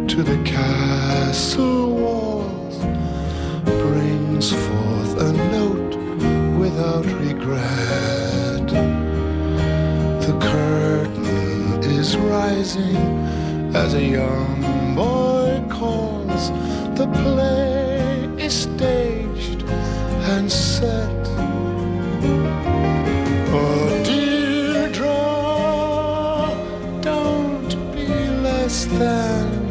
To the castle walls brings forth a note without regret. The curtain is rising as a young boy calls. The play is staged and set. Oh, Deirdre, don't be less than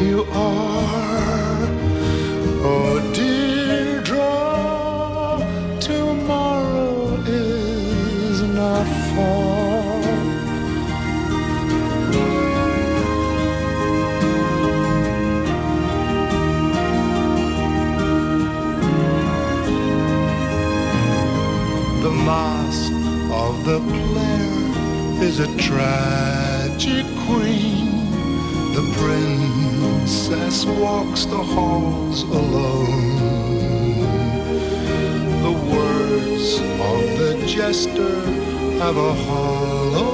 you are. Oh, Deirdre, tomorrow is not far. The mask of the player is a tragic queen. The princess walks the halls alone. The words of the jester have a hollow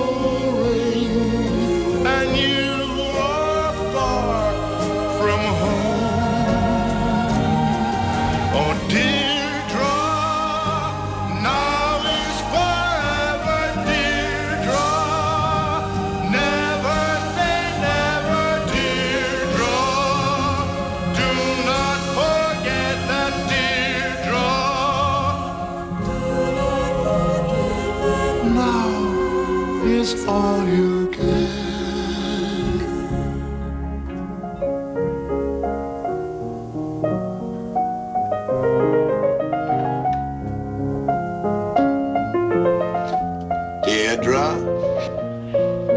ring, and you are far from home. Oh, Deirdre, now is forever, Deirdre. Never say never, Deirdre. Do not forget that, Deirdre. Now is all you get. Deirdre,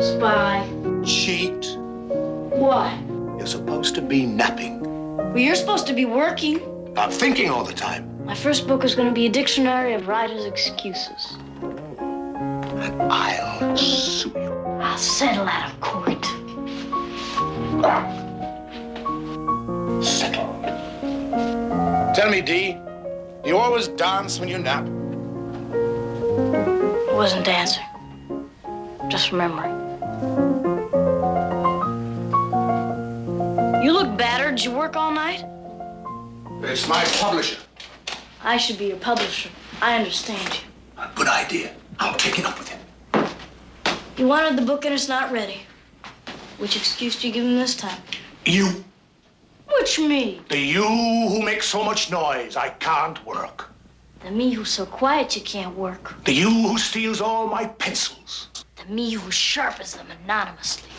Spy. cheat. What? You're supposed to be napping. Well, you're supposed to be working. I'm thinking all the time. My first book is going to be a dictionary of writers' excuses. And I'll sue you. I'll settle out of court. Settled. Tell me, Dee, do you always dance when you nap? I wasn't dancing. Just remembering. You look battered. Did you work all night? It's my publisher. I should be your publisher. I understand you. A good idea. I'll take it up with him. You wanted the book and it's not ready. Which excuse do you give him this time? You. Which me? The you who makes so much noise I can't work. The me who's so quiet you can't work. The you who steals all my pencils. The me who sharpens them anonymously.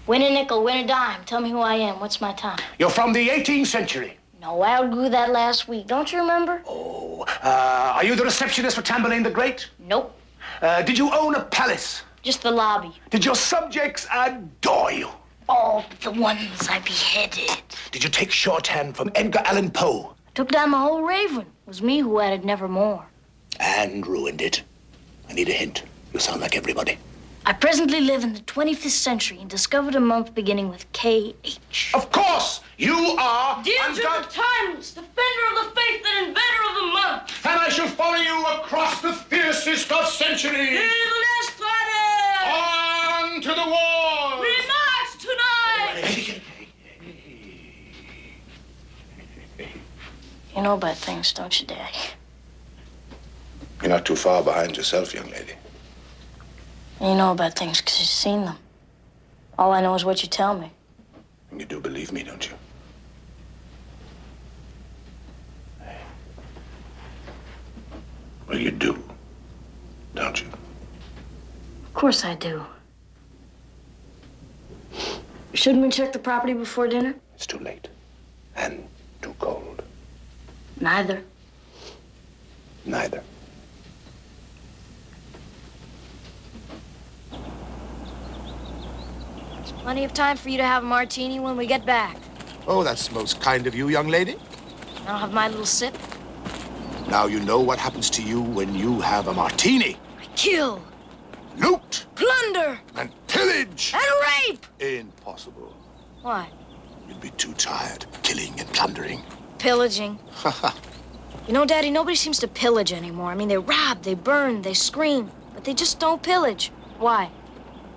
Win a nickel, win a dime. Tell me who I am. What's my time? You're from the 18th century. No, I outgrew that last week. Don't you remember? Oh, are you the receptionist for Tamburlaine the Great? Nope. Did you own a palace? Just the lobby. Did your subjects adore you? All but the ones I beheaded. Did you take shorthand from Edgar Allan Poe? Took down the whole Raven. It was me who added nevermore. And ruined it. I need a hint. You sound like everybody. I presently live in the 25th century and discovered a month beginning with K.H. Of course! You are... Deirdre of Timeless, defender of the faith and inventor of the month. And I shall follow you across the fiercest of centuries. Hear the last fighter! On to the wall! We march tonight! You know about things, don't you, Daddy? You're not too far behind yourself, young lady. You know about things because you've seen them. All I know is what you tell me. And you do believe me, don't you? Well, you do, don't you? Of course I do. Shouldn't we check the property before dinner? It's too late. And too cold. Neither. Neither. Plenty of time for you to have a martini when we get back. Oh, that's most kind of you, young lady. I'll have my little sip. Now you know what happens to you when you have a martini. I kill. Loot Plunder. and pillage. pillage! And rape! Impossible. Why? You'd be too tired killing and plundering. Pillaging. You know, Daddy, nobody seems to pillage anymore. I mean, they rob, they burn, they scream, but they just don't pillage. Why?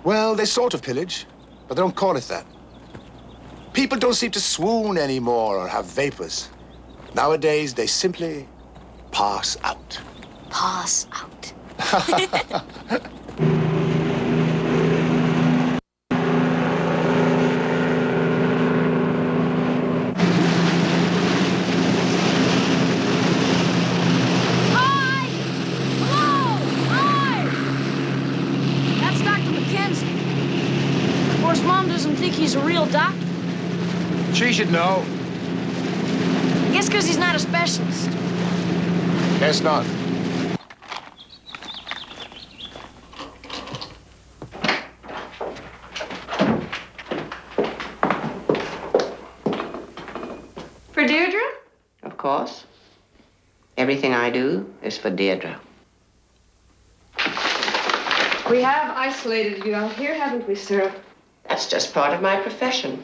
Well, they sort of pillage, but they don't call it that. People don't seem to swoon anymore or have vapors. Nowadays, they simply pass out. Pass out. He's a real doctor. She should know. I guess because he's not a specialist. Guess not. For Deirdre? Of course. Everything I do is for Deirdre. We have isolated you out here, haven't we, sir? That's just part of my profession.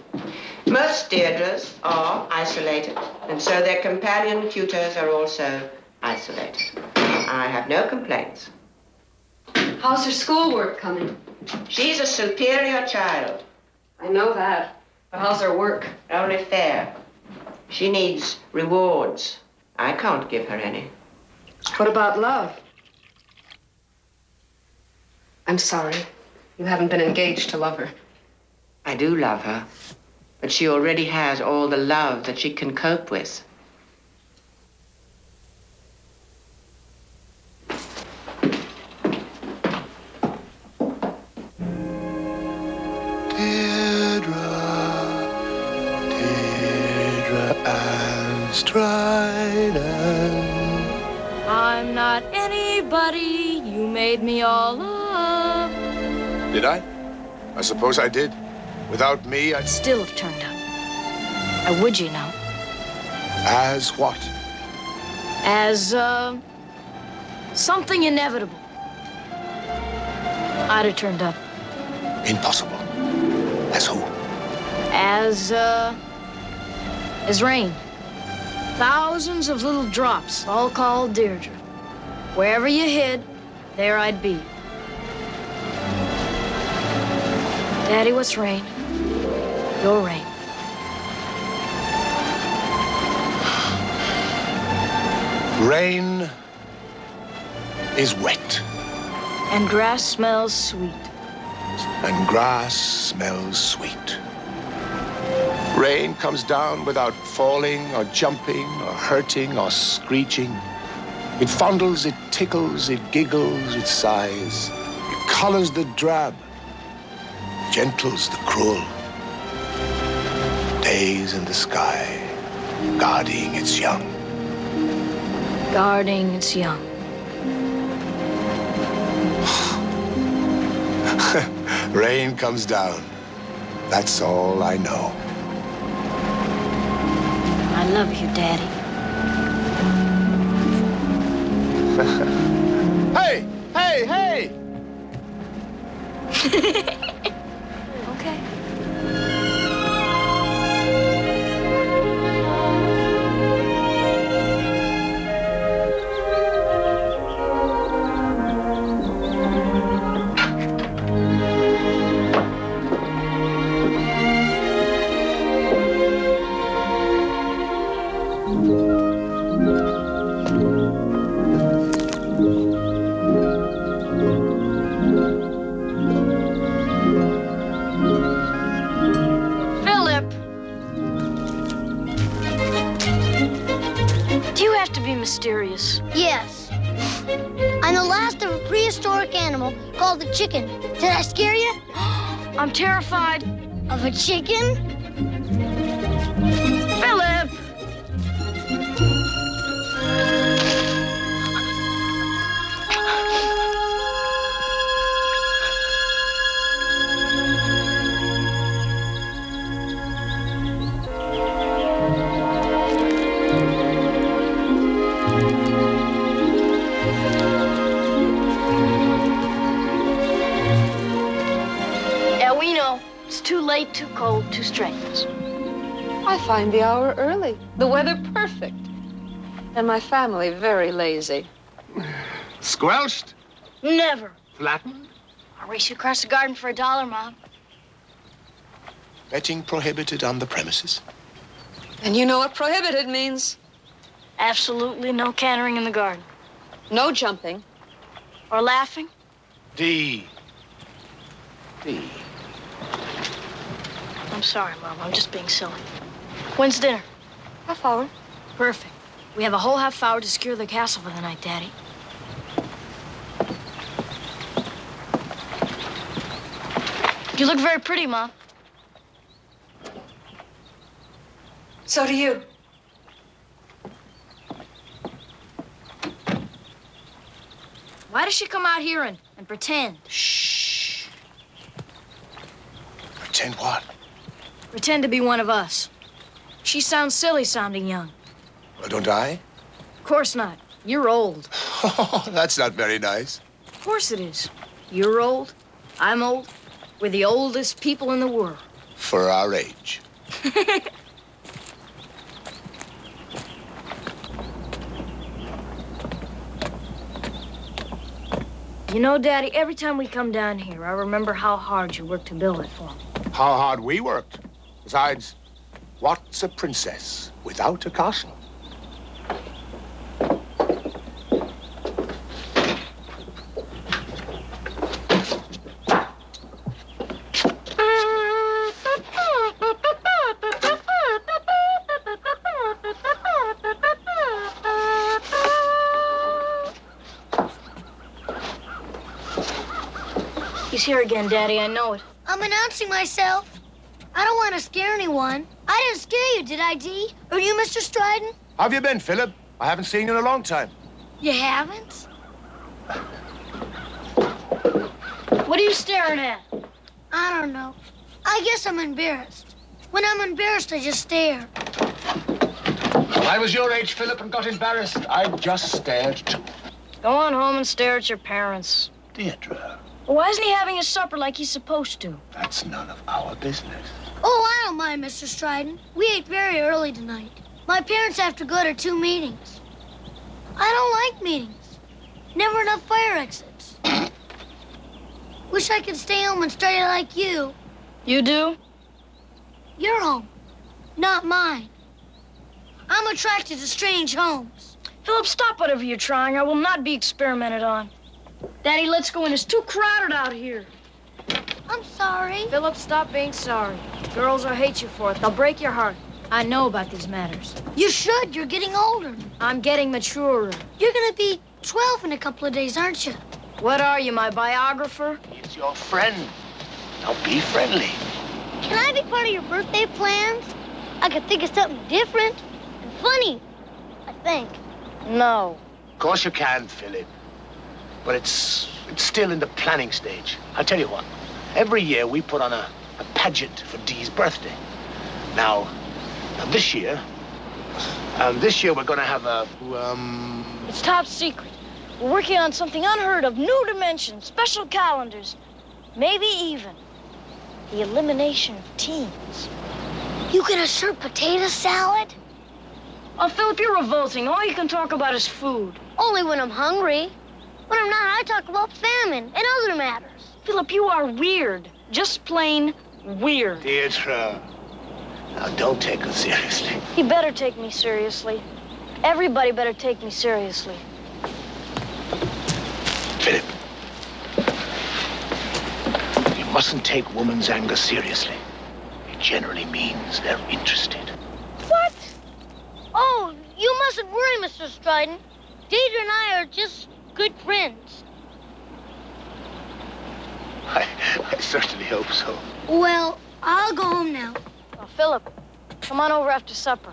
Most Deirdres are isolated, and so their companion tutors are also isolated. I have no complaints. How's her schoolwork coming? She's a superior child. I know that. But how's her work? Only fair. She needs rewards. I can't give her any. What about love? I'm sorry. You haven't been engaged to love her. I do love her, but she already has all the love that she can cope with. Deirdre and Strident. I'm not anybody. You made me all up. Did I? I suppose I did. Without me, I'd... Still have turned up. I would, you know. As what? As, something inevitable. I'd have turned up. Impossible. As who? As rain. Thousands of little drops, all called Deirdre. Wherever you hid, there I'd be. Daddy, what's rain? Your rain. Rain is wet. And grass smells sweet. And grass smells sweet. Rain comes down without falling or jumping or hurting or screeching. It fondles, it tickles, it giggles, it sighs. It colors the drab, gentles the cruel. Days in the sky, guarding its young. Guarding its young. Rain comes down. That's all I know. I love you, Daddy. Hey! Hey! Hey! Okay. Mysterious. Yes. I'm the last of a prehistoric animal called the chicken. Did I scare you? I'm terrified. Of a chicken? Philip! we know. It's too late, too cold, too strenuous. I find the hour early, the weather perfect, and my family very lazy. Squelched? Never. Flattened? I'll race you across the garden for $1, Mom. Betting prohibited on the premises. And you know what prohibited means. Absolutely no cantering in the garden. No jumping. Or laughing. D. D. I'm sorry, Mom. I'm just being silly. When's dinner? Half hour. Perfect. We have a whole half hour to secure the castle for the night, Daddy. You look very pretty, Mom. So do you. Why does she come out here and pretend? Shh. Pretend what? Pretend to be one of us. She sounds silly sounding young. Well, don't I? Of course not. You're old. Oh, that's not very nice. Of course it is. You're old. I'm old. We're the oldest people in the world. For our age. You know, Daddy, every time we come down here, I remember how hard you worked to build it for me. How hard we worked. Besides, what's a princess without a castle? He's here again, Daddy. I know it. I'm announcing myself. I don't want to scare anyone. I didn't scare you, did I, Dee? Or you, Mr. Stryden? How have you been, Philip? I haven't seen you in a long time. You haven't? What are you staring at? I don't know. I guess I'm embarrassed. When I'm embarrassed, I just stare. If I was your age, Philip, and got embarrassed, I'd just stared too. Go on home and stare at your parents. Deirdre, Why isn't he having his supper like he's supposed to? that's none of our business. Oh, I don't mind, Mr. Stryden. We ate very early tonight. My parents have to go to 2 meetings. I don't like meetings. Never enough fire exits. Wish I could stay home and study like you. You do? Your home, not mine. I'm attracted to strange homes. Philip, stop whatever you're trying. I will not be experimented on. Daddy, let's go in. It's too crowded out here. I'm sorry. Philip, stop being sorry. Girls will hate you for it. They'll break your heart. I know about these matters. You should. You're getting older. I'm getting maturer. You're gonna be 12 in a couple of days, aren't you? What are you, my biographer? He's your friend. Now be friendly. Can I be part of your birthday plans? I could think of something different and funny, I think. No. Of course you can, Philip. But it's still in the planning stage. I'll tell you what. Every year we put on a pageant for Dee's birthday. Now this year we're going to have a, It's top secret. We're working on something unheard of, new dimensions, special calendars, maybe even the elimination of teens. You gonna serve potato salad? Oh, Philip, you're revolting. All you can talk about is food. Only when I'm hungry. When I'm not, I talk about famine and other matters. Philip, you are weird. Just plain weird. Deirdre. Now don't take us seriously. He better take me seriously. Everybody better take me seriously. Philip. You mustn't take woman's anger seriously. It generally means they're interested. What? Oh, you mustn't worry, Mr. Stryden. Deidre and I are just good friends. I certainly hope so. Well, I'll go home now. Oh, Philip, come on over after supper.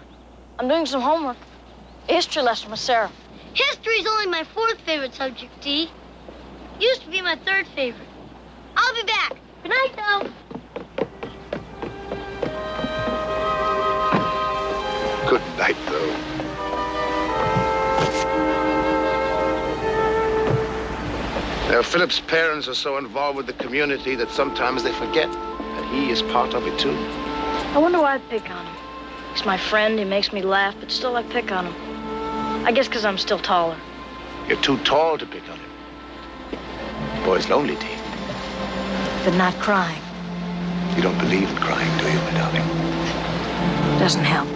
I'm doing some homework. A history lesson with Sarah. History's only my 4th favorite subject, Dee. Used to be my 3rd favorite. I'll be back. Good night, though. Good night, though. Now, Philip's parents are so involved with the community that sometimes they forget he is part of it, too. I wonder why I pick on him. He's my friend, he makes me laugh, but still I pick on him. I guess because I'm still taller. You're too tall to pick on him. The boy's lonely, Dee. But not crying. You don't believe in crying, do you, my darling? Doesn't help.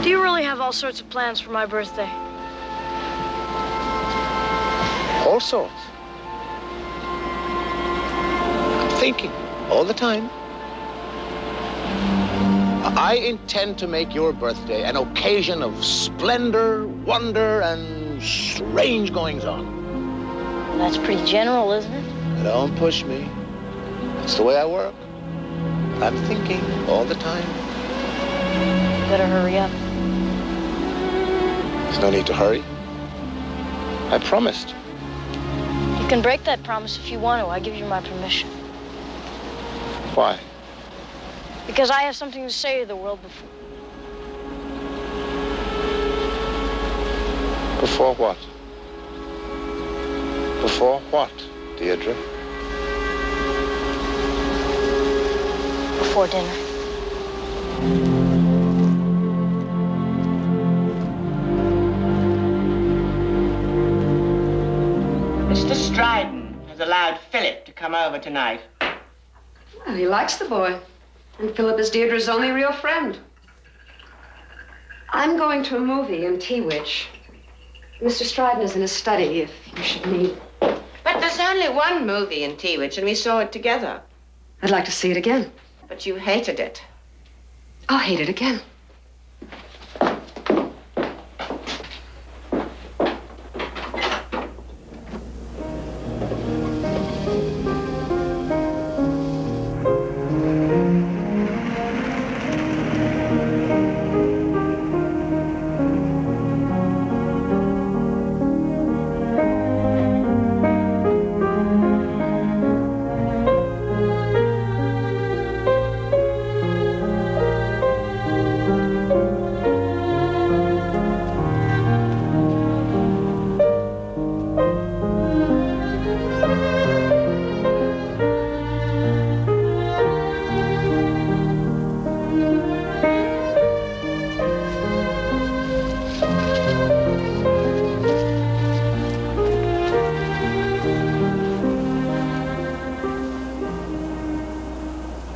Do you really have all sorts of plans for my birthday? All sorts. I'm thinking all the time. I intend to make your birthday an occasion of splendor, wonder, and strange goings-on. That's pretty general, isn't it? Don't push me. That's the way I work. I'm thinking all the time. Better hurry up. There's no need to hurry. I promised. You can break that promise if you want to. I give you my permission. Why? Because I have something to say to the world before. Before what? Before what, Deirdre? Before dinner. Mr. Stryden has allowed Philip to come over tonight. Well, he likes the boy. And Philip is Deirdre's only real friend. I'm going to a movie in Teawich. Mr. Stryden is in his study if you should need. But there's only one movie in Teawich, and we saw it together. I'd like to see it again. But you hated it. I'll hate it again.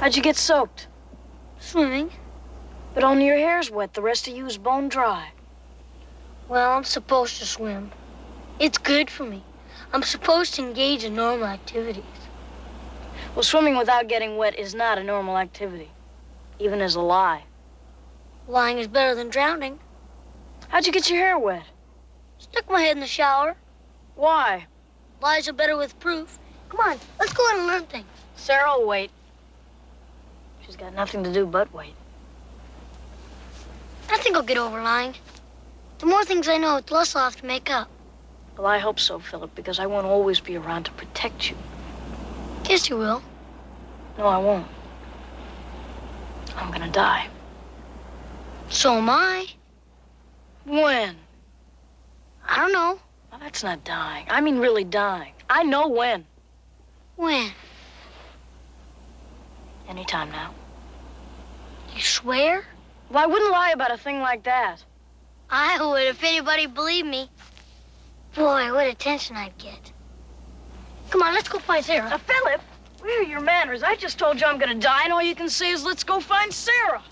How'd you get soaked? Swimming. But only your hair's wet. The rest of you is bone dry. Well, I'm supposed to swim. It's good for me. I'm supposed to engage in normal activities. Well, swimming without getting wet is not a normal activity, even as a lie. Lying is better than drowning. How'd you get your hair wet? Stuck my head in the shower. Why? Lies are better with proof. Come on, let's go out and learn things. Sarah will wait. She's got nothing to do but wait. I think I'll get over lying. The more things I know, the less I'll have to make up. Well, I hope so, Philip, because I won't always be around to protect you. Guess you will. No, I won't. I'm gonna die. So am I. When? I don't know. Well, that's not dying. I mean really dying. I know when. When? Anytime now. You swear? Well, I wouldn't lie about a thing like that. I would if anybody believed me. Boy, what attention I'd get. Come on, let's go find Sarah. Now, Philip, where are your manners? I just told you I'm gonna die, and all you can say is, let's go find Sarah.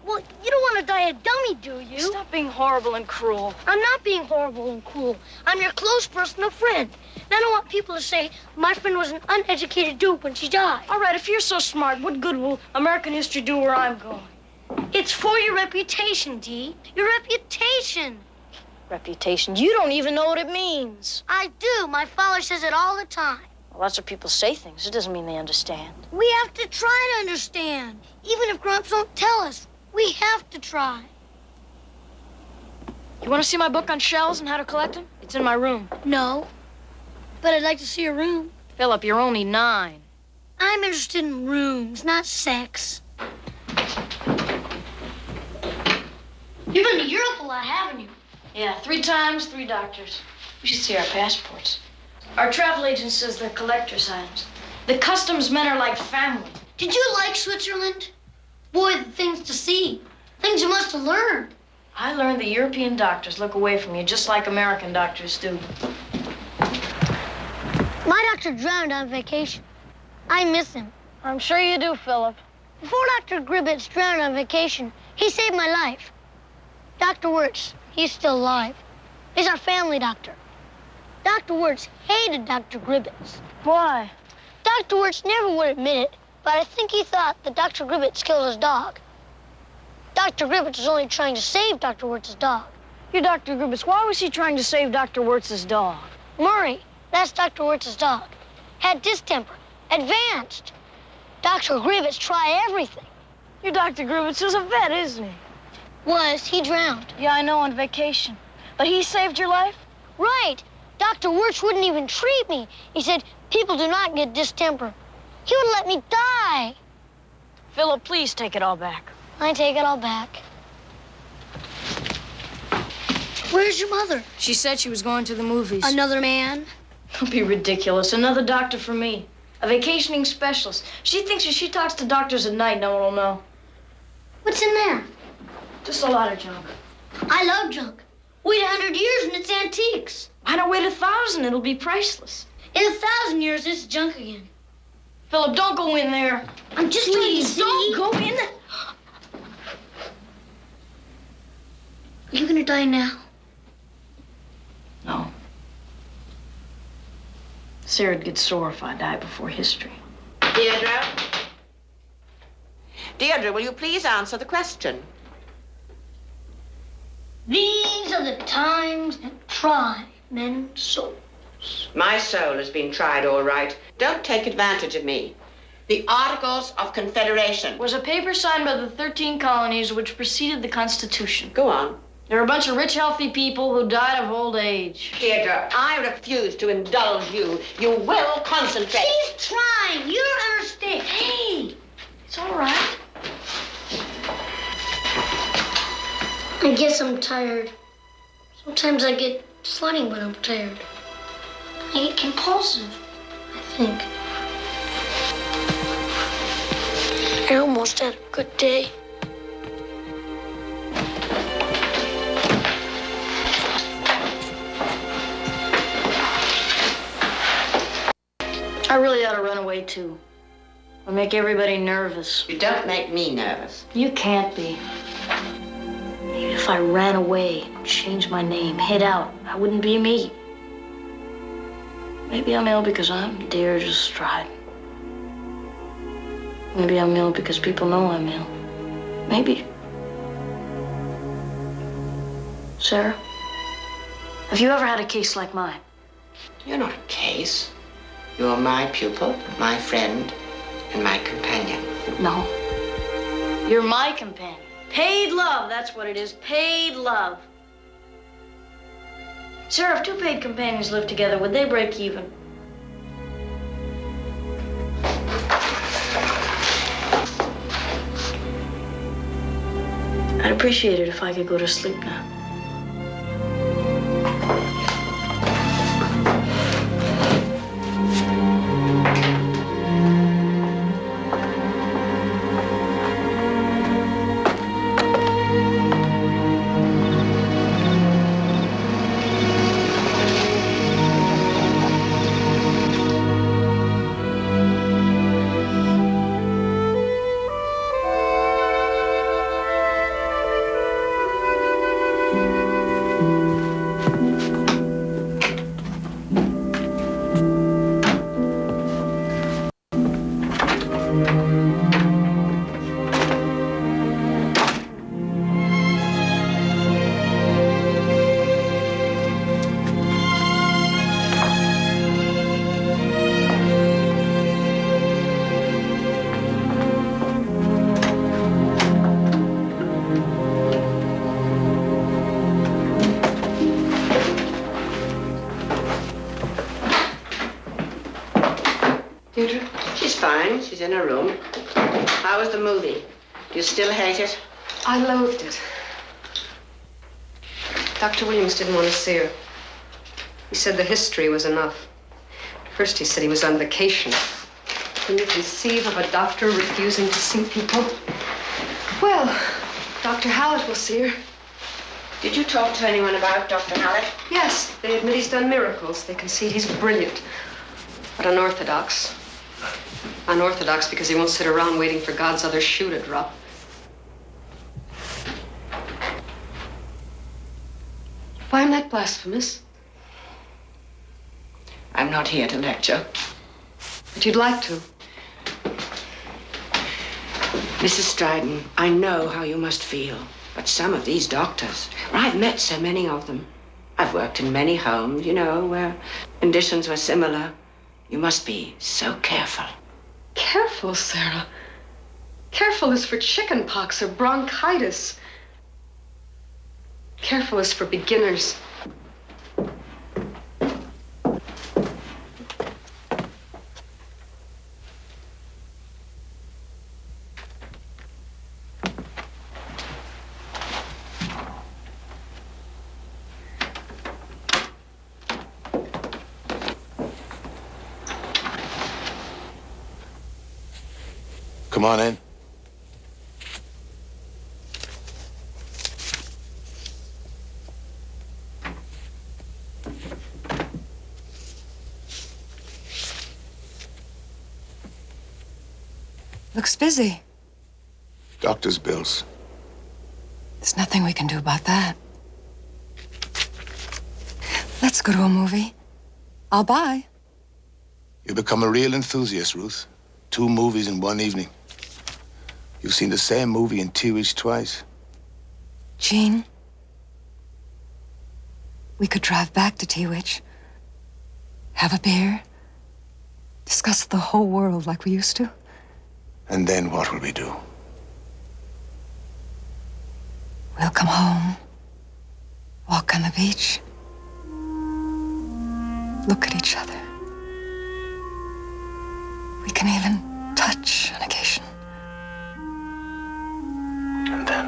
Well, you don't want to die a dummy, do you? Stop being horrible and cruel. I'm not being horrible and cruel. I'm your close personal friend. And I don't want people to say my friend was an uneducated dupe when she died. All right, if you're so smart, what good will American history do where I'm going? It's for your reputation, Dee. Your reputation. Reputation? You don't even know what it means. I do. My father says it all the time. Well, lots of people say things. It doesn't mean they understand. We have to try to understand. Even if grown-ups don't tell us, we have to try. You want to see my book on shells and how to collect them? It's in my room. No, but I'd like to see your room. Philip, you're only 9. I'm interested in rooms, not sex. You've been to Europe a lot, haven't you? Yeah, 3 times, 3 doctors. We should see our passports. Are Our travel agent says they're collector's items. The customs men are like family. Did you like Switzerland? Boy, the things to see. Things you must have learned. I learned that European doctors look away from you just like American doctors do. My doctor drowned on vacation. I miss him. I'm sure you do, Philip. Before Dr. Gribbets drowned on vacation, he saved my life. Dr. Wirtz, he's still alive. He's our family doctor. Dr. Wirtz hated Dr. Gribbets. Why? Dr. Wirtz never would admit it, but I think he thought that Dr. Gribbets killed his dog. Dr. Gribbets was only trying to save Dr. Wirtz's dog. You're Dr. Gribbets. Why was he trying to save Dr. Wirtz's dog? Murray, that's Dr. Wirtz's dog, had distemper, advanced. Dr. Gribbets tried everything. Your Dr. Gribbets is a vet, isn't he? He drowned. Yeah, I know, on vacation. But he saved your life? Right. Dr. Wirtz wouldn't even treat me. He said, people do not get distemper. He would let me die. Philip, please take it all back. I take it all back. Where's your mother? She said she was going to the movies. Another man? Don't be ridiculous. Another doctor for me. A vacationing specialist. She thinks if she talks to doctors at night, no one will know. What's in there? Just a lot of junk. I love junk. Wait 100 years and it's antiques. Why not wait 1,000? It'll be priceless. In 1,000 years, it's junk again. Philip, don't go in there. I'm just Please, trying to see. don't go in there. Are you gonna die now? No. Sarah'd get sore if I die before history. Deirdre? Deirdre, will you please answer the question? These are the times that try men's souls. My soul has been tried all right. Don't take advantage of me. The Articles of Confederation. Was a paper signed by the 13 colonies which preceded the Constitution. Go on. There are a bunch of rich, healthy people who died of old age. Deirdre, I refuse to indulge you. You will concentrate. She's trying. You don't understand. Hey, it's all right. I guess I'm tired. Sometimes I get funny when I'm tired. I get compulsive, I think. I almost had a good day. I really ought to run away, too. I'll make everybody nervous. You don't make me nervous. You can't be. Maybe if I ran away, changed my name, hid out, I wouldn't be me. Maybe I'm ill because I'm Deirdre Stride. Maybe I'm ill because people know I'm ill. Maybe. Sarah, have you ever had a case like mine? You're not a case. You're my pupil, my friend, and my companion. No. You're my companion. Paid love, that's what it is. Paid love. Sarah, if two paid companions live together, would they break even? I'd appreciate it if I could go to sleep now. Deirdre? She's fine. She's in her room. How was the movie? Do you still hate it? I loathed it. Dr. Williams didn't want to see her. He said the history was enough. First he said he was on vacation. Can you conceive of a doctor refusing to see people? Well, Dr. Hallett will see her. Did you talk to anyone about Dr. Hallett? Yes, they admit he's done miracles. They concede he's brilliant. But unorthodox. Unorthodox because he won't sit around waiting for God's other shoe to drop. Find that blasphemous? I'm not here to lecture. But you'd like to. Mrs. Stryden, I know how you must feel. But some of these doctors, I've met so many of them. I've worked in many homes, you know, where conditions were similar. You must be so careful. Careful, Sarah. Careful is for chicken pox or bronchitis. Careful is for beginners. Come on in. Looks busy. Doctor's bills. There's nothing we can do about that. Let's go to a movie. I'll buy. You become a real enthusiast, Ruth. 2 movies in one evening. You've seen the same movie in Tewish twice. Jean, we could drive back to Tewish, have a beer, discuss the whole world like we used to. And then what will we do? We'll come home, walk on the beach, look at each other. We can even touch on occasion. And then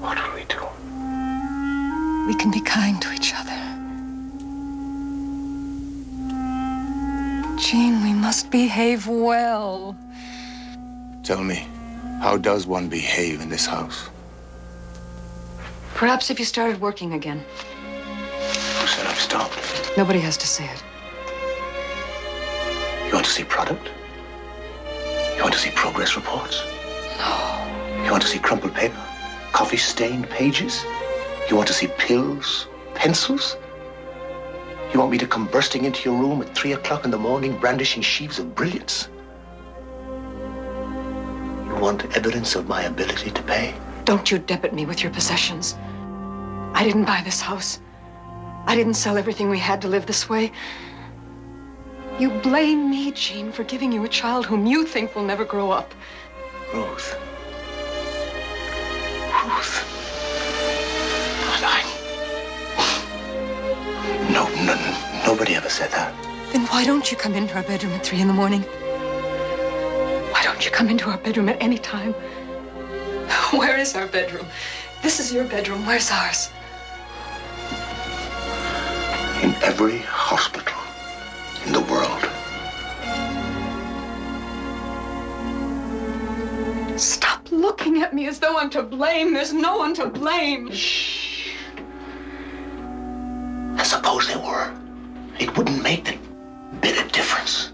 what will we do? We can be kind to each other. Jean, we must behave well. Tell me, how does one behave in this house? Perhaps if you started working again. Who said I've stopped? Nobody has to say it. You want to see product? You want to see progress reports? No. You want to see crumpled paper? Coffee-stained pages? You want to see pills? Pencils? You want me to come bursting into your room at 3 o'clock in the morning, brandishing sheaves of brilliants? You want evidence of my ability to pay? Don't you debit me with your possessions. I didn't buy this house. I didn't sell everything we had to live this way. You blame me, Jean, for giving you a child whom you think will never grow up. Ruth. Ruth. Nobody ever said that. Then why don't you come into our bedroom at 3 in the morning? Why don't you come into our bedroom at any time? Where is our bedroom? This is your bedroom. Where's ours? In every hospital in the world. Stop looking at me as though I'm to blame. There's no one to blame. Shh. And suppose they were. It wouldn't make the bit of difference.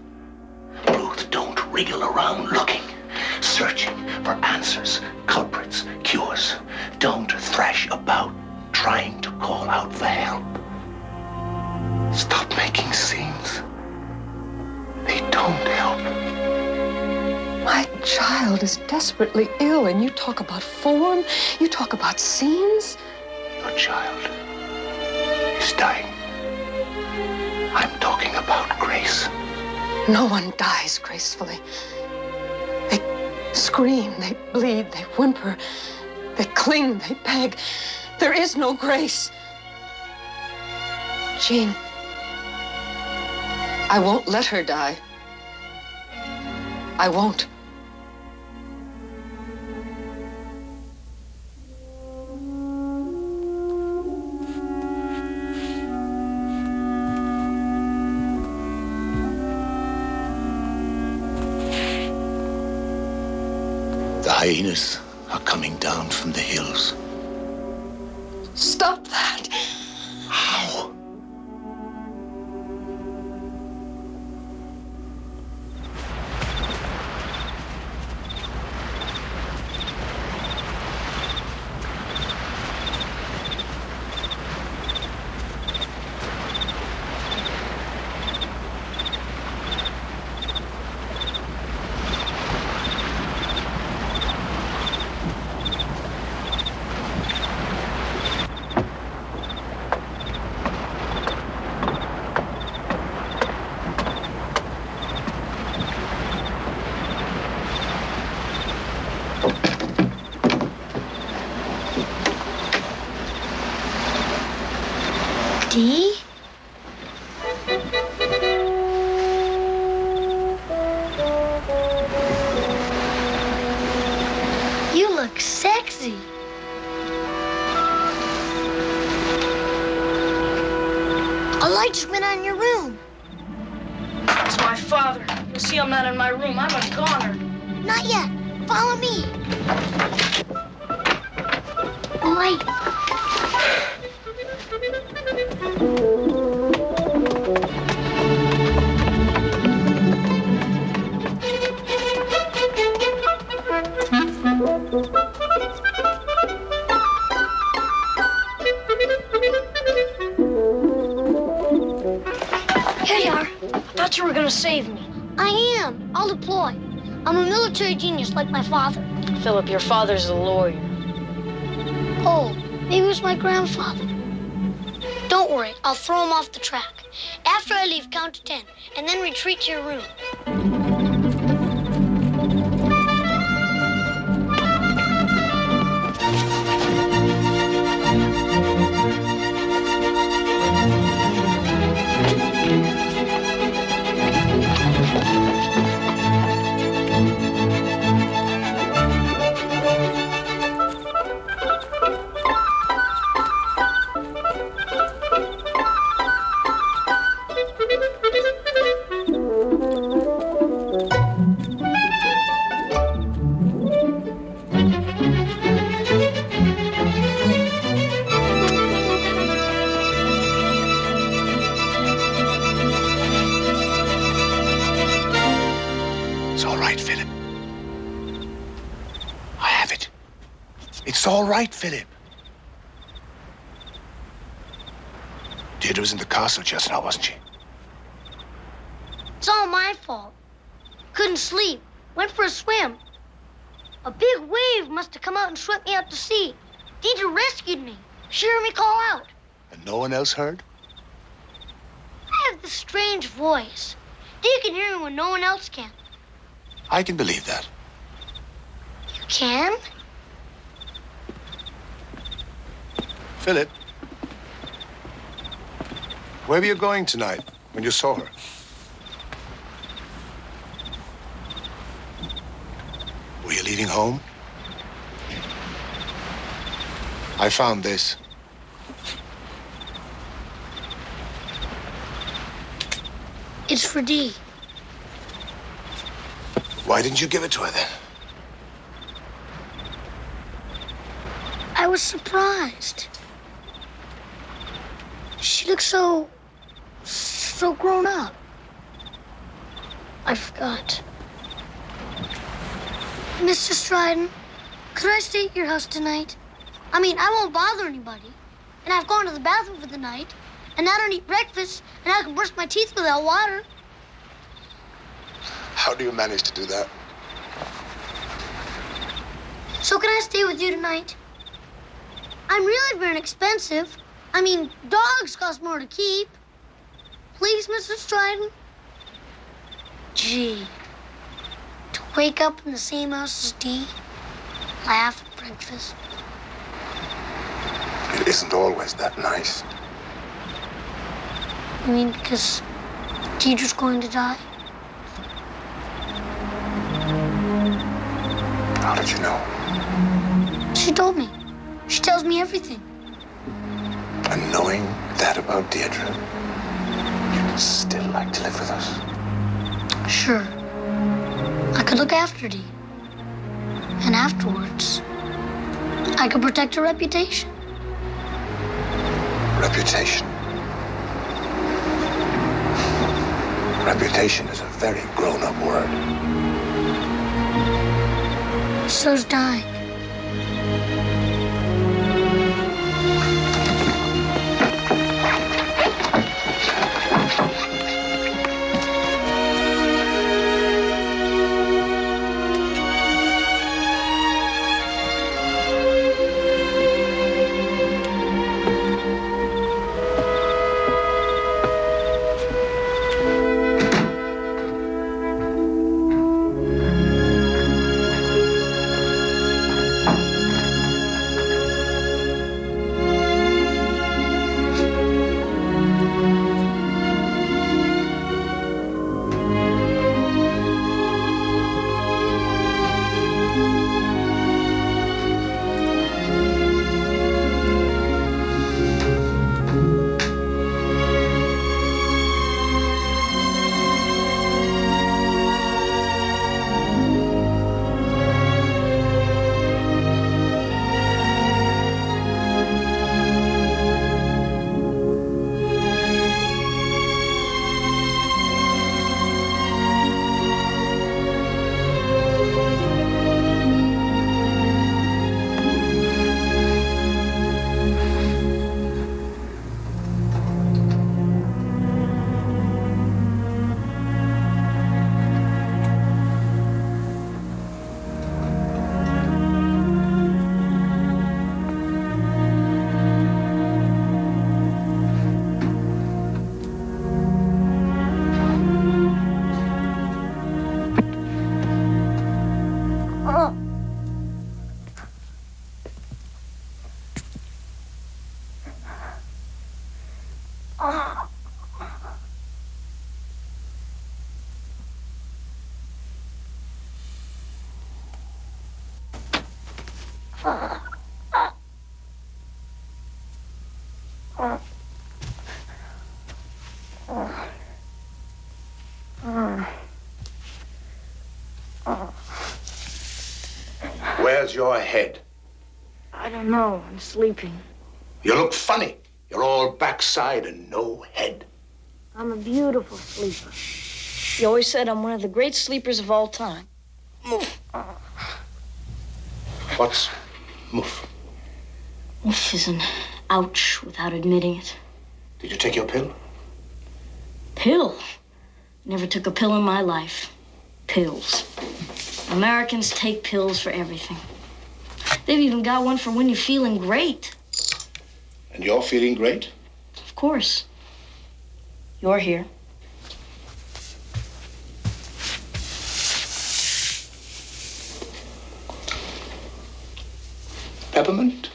Ruth, don't wriggle around looking, searching for answers, culprits, cures. Don't thrash about trying to call out for help. Stop making scenes. They don't help. My child is desperately ill, and you talk about form? You talk about scenes? Your child is dying. I'm talking about grace. No one dies gracefully. They scream, they bleed, they whimper, they cling, they beg. There is no grace. Jean, I won't let her die. I won't. hyenas are coming down from the hills. Stop that. How? Dee? You look sexy. A light just went on in your room. It's my father. You'll see I'm not in my room. I'm a goner. Not yet. Follow me. Light. Here you are. Thought you were gonna save me. I am. I'll deploy. I'm a military genius like my father. Philip, your father's a lawyer. Oh, maybe it was my grandfather. Don't worry, I'll throw him off the track. After I leave, count to 10, and then retreat to your room. It's all right, Philip. I have it. It's all right, Philip. Deirdre was in the castle just now, wasn't she? It's all my fault. Couldn't sleep. Went for a swim. A big wave must have come out and swept me out to sea. Deidre rescued me. She heard me call out. And no one else heard? I have this strange voice. Dee can hear me when no one else can. I can believe that. You can? Philip, where were you going tonight when you saw her? Were you leaving home? I found this. It's for Dee. Why didn't you give it to her then? I was surprised. She looked so grown up. I forgot. Mr. Stryden, could I stay at your house tonight? I mean, I won't bother anybody. And I've gone to the bathroom for the night. And I don't eat breakfast. And I can brush my teeth without water. How do you manage to do that? So can I stay with you tonight? I'm really very expensive. I mean, dogs cost more to keep. Please, Mr. Stryden? Gee, to wake up in the same house as Dee, laugh at breakfast. It isn't always that nice. You mean because Deidre's going to die? How did you know? She told me. She tells me everything. And knowing that about Deirdre, you'd still like to live with us? Sure. I could look after Dee. And afterwards, I could protect her reputation. Reputation. Reputation is a very grown-up word. So's dying. Where's your head? I don't know. I'm sleeping. You look funny. You're all backside and no head. I'm a beautiful sleeper. You always said I'm one of the great sleepers of all time. Moof. What's moof? Moof is an ouch without admitting it. Did you take your pill? Pill? Never took a pill in my life. Pills. Americans take pills for everything. They've even got one for when you're feeling great. And you're feeling great? Of course. You're here. Peppermint?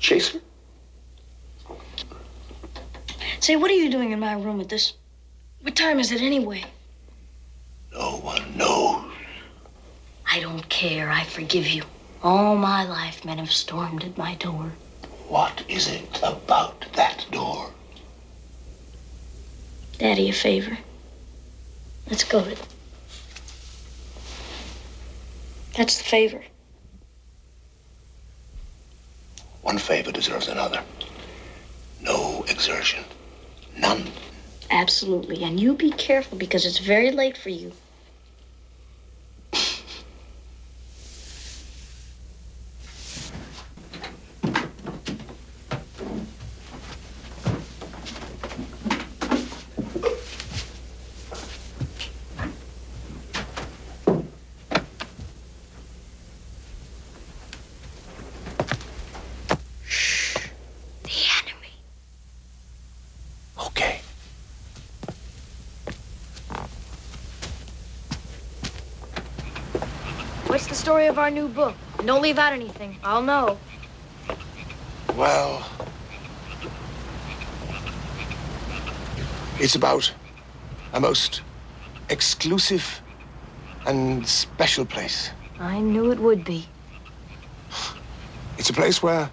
Chaser? Say, what are you doing in my room at this? What time is it anyway? No one knows. I don't care. I forgive you. All my life, men have stormed at my door. What is it about that door? Daddy, a favor. Let's go to it. That's the favor. One favor deserves another. No exertion. None. Absolutely. And you be careful because it's very late for you. Okay. What's the story of our new book? And don't leave out anything. I'll know. Well, it's about a most exclusive and special place. I knew it would be. It's a place where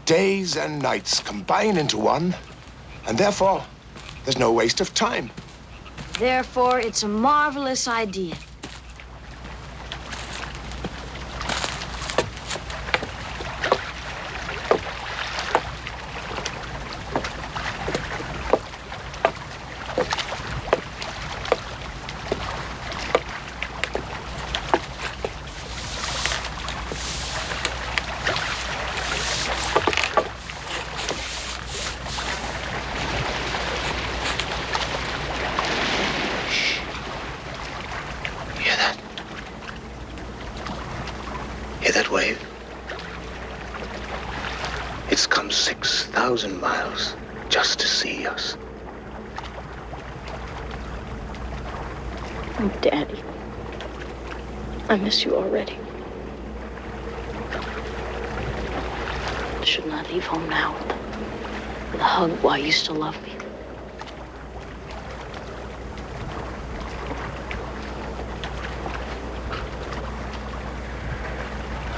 days and nights combine into one, and therefore, there's no waste of time. Therefore, it's a marvelous idea. 1,000 miles just to see us. Oh, Daddy. I miss you already. Shouldn't I leave home now with a hug while you still love me?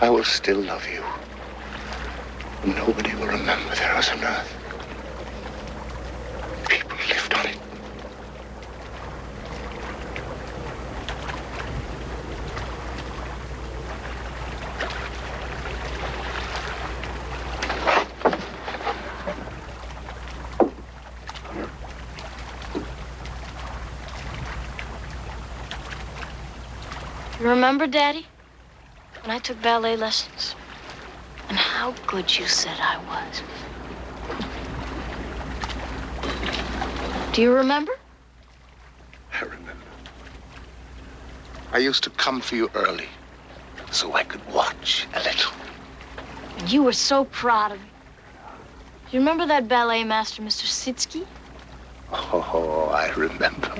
I will still love you. Nobody will remember there was an earth. People lived on it. You remember, Daddy, when I took ballet lessons? And how good you said I was. Do you remember? I remember. I used to come for you early so I could watch a little. And you were so proud of me. Do you remember that ballet master, Mr. Sitsky? Oh, I remember.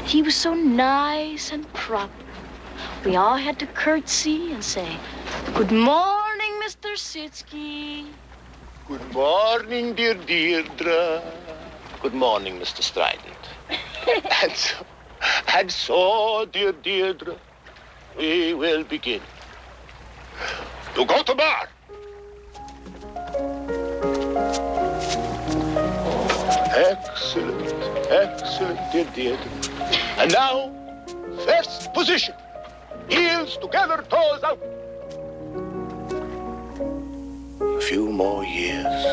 He was so nice and proper. We all had to curtsy and say, "Good morning, Mr. Sitsky." Good morning, dear Deirdre. Good morning, Mr. Strident. and so, dear Deirdre, we will begin. To go to bar. Excellent, excellent, dear Deirdre. And now, first position. Heels together, toes out. A few more years,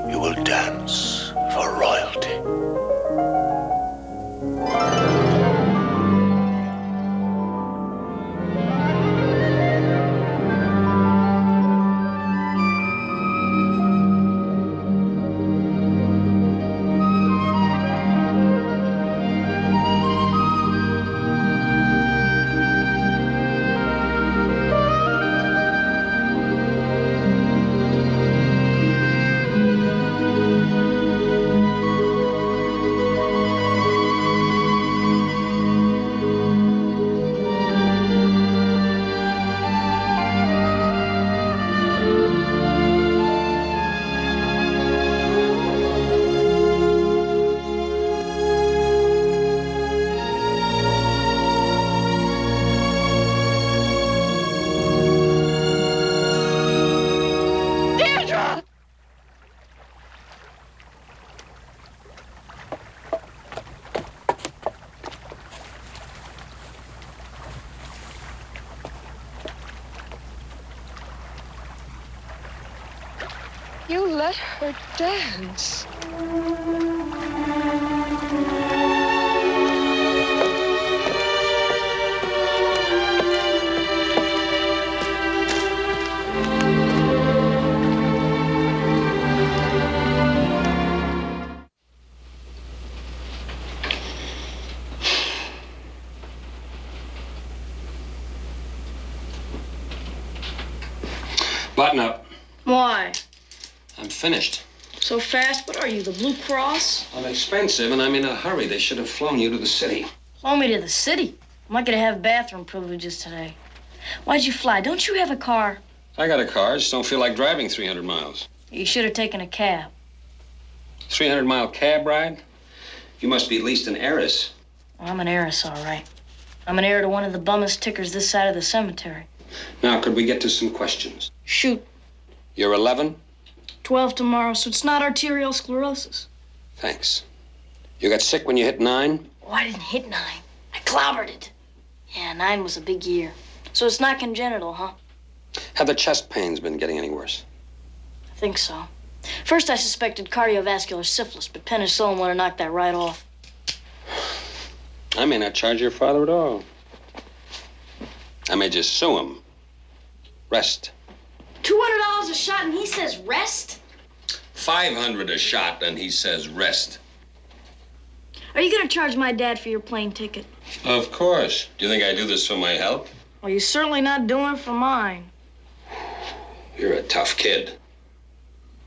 you will dance for royalty. You let her dance. Button up. Why? I'm finished. So fast? What are you, the Blue Cross? I'm expensive and I'm in a hurry. They should have flown you to the city. Flown me to the city? I'm not gonna have bathroom privileges today. Why'd you fly? Don't you have a car? I got a car. Just don't feel like driving 300 miles. You should have taken a cab. 300-mile cab ride? You must be at least an heiress. Well, I'm an heiress, all right. I'm an heir to one of the bummest tickers this side of the cemetery. Now, could we get to some questions? Shoot. You're 11? 12 tomorrow, so it's not arterial sclerosis. Thanks. You got sick when you hit 9? Oh, I didn't hit 9. I clobbered it. Yeah, 9 was a big year. So it's not congenital, huh? Have the chest pains been getting any worse? I think so. First, I suspected cardiovascular syphilis, but penicillin would have knocked that right off. I may not charge your father at all. I may just sue him. Rest. $200 a shot and he says rest? 500 a shot and he says rest. Are you gonna charge my dad for your plane ticket? Of course. Do you think I do this for my health? Well, you're certainly not doing it for mine. You're a tough kid.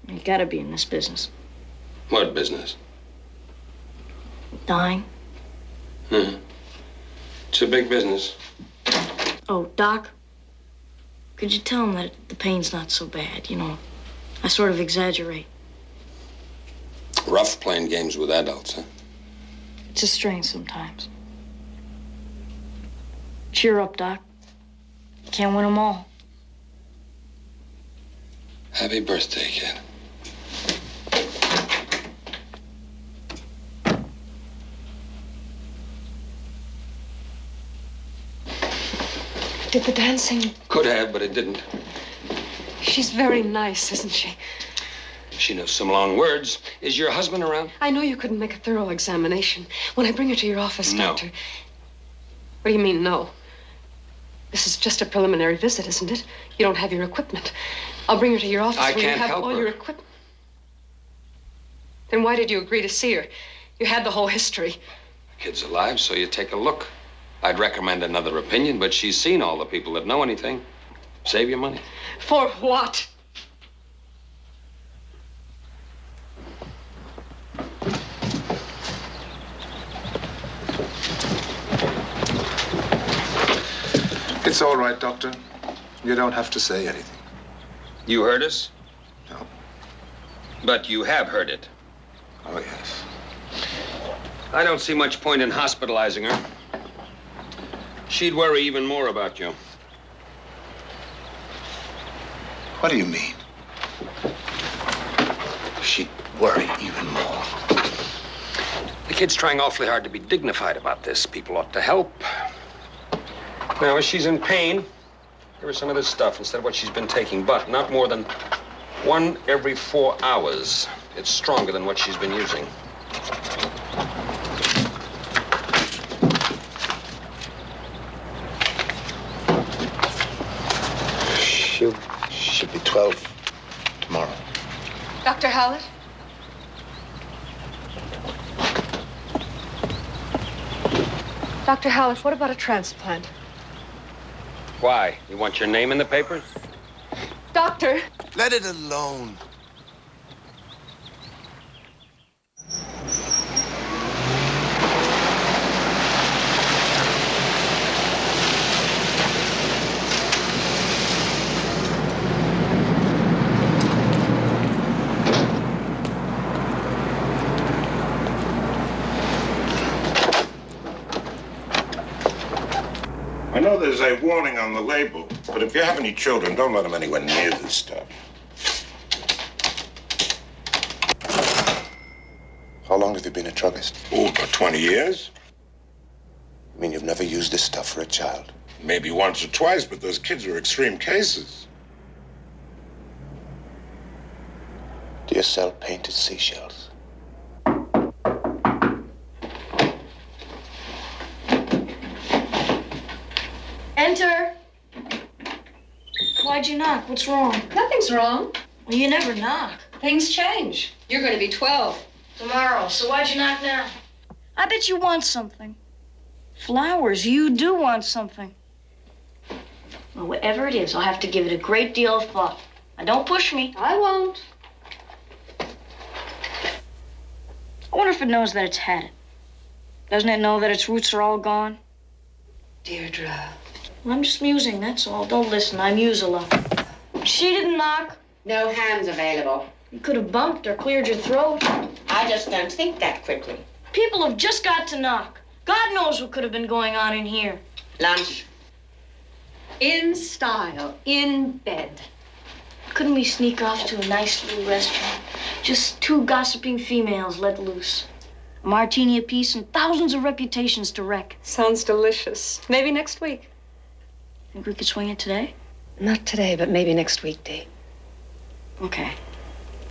You gotta be in this business. What business? Dying. It's a big business. Oh, Doc, could you tell him that the pain's not so bad? You know, I sort of exaggerate. Rough playing games with adults, huh? It's a strain sometimes. Cheer up, Doc. You can't win them all. Happy birthday, kid. Did the dancing... Could have, but it didn't. She's very nice, isn't she? She knows some long words. Is your husband around? I know you couldn't make a thorough examination. When I bring her to your office, No. Doctor... What do you mean, no? This is just a preliminary visit, isn't it? You don't have your equipment. I'll bring her to your office I where you can't have help all her. your equipment. Then why did you agree to see her? You had the whole history. Kid's alive, so you take a look. I'd recommend another opinion, but she's seen all the people that know anything. Save your money. For what? It's all right, Doctor. You don't have to say anything. You heard us? No. But you have heard it. Oh, yes. I don't see much point in hospitalizing her. She'd worry even more about you. What do you mean? She'd worry even more. The kid's trying awfully hard to be dignified about this. People ought to help. Now, if she's in pain, give her some of this stuff instead of what she's been taking, but not more than 1 every 4 hours. It's stronger than what she's been using. She'll be 12 tomorrow. Dr. Hallett? Dr. Hallett, what about a transplant? Why? You want your name in the papers? Doctor! Let it alone. I know there's a warning on the label, but if you have any children, don't let them anywhere near this stuff. How long have you been a druggist? Oh, about 20 years. I mean, you've never used this stuff for a child? Maybe once or twice, but those kids were extreme cases. Do you sell painted seashells? Enter. Why'd you knock? What's wrong? Nothing's wrong. Well, you never knock. Things change. You're going to be 12. Tomorrow. So why'd you knock now? I bet you want something. Flowers. You do want something. Well, whatever it is, I'll have to give it a great deal of thought. Now, don't push me. I won't. I wonder if it knows that it's had it. Doesn't it know that its roots are all gone? Deirdre. Well, I'm just musing, that's all. Don't listen. I muse a lot. She didn't knock. No hands available. You could have bumped or cleared your throat. I just don't think that quickly. People have just got to knock. God knows what could have been going on in here. Lunch. In style. In bed. Couldn't we sneak off to a nice little restaurant? Just 2 gossiping females let loose. A martini apiece and thousands of reputations to wreck. Sounds delicious. Maybe next week. Think we could swing it today? Not today, but maybe next week, Dee. Okay.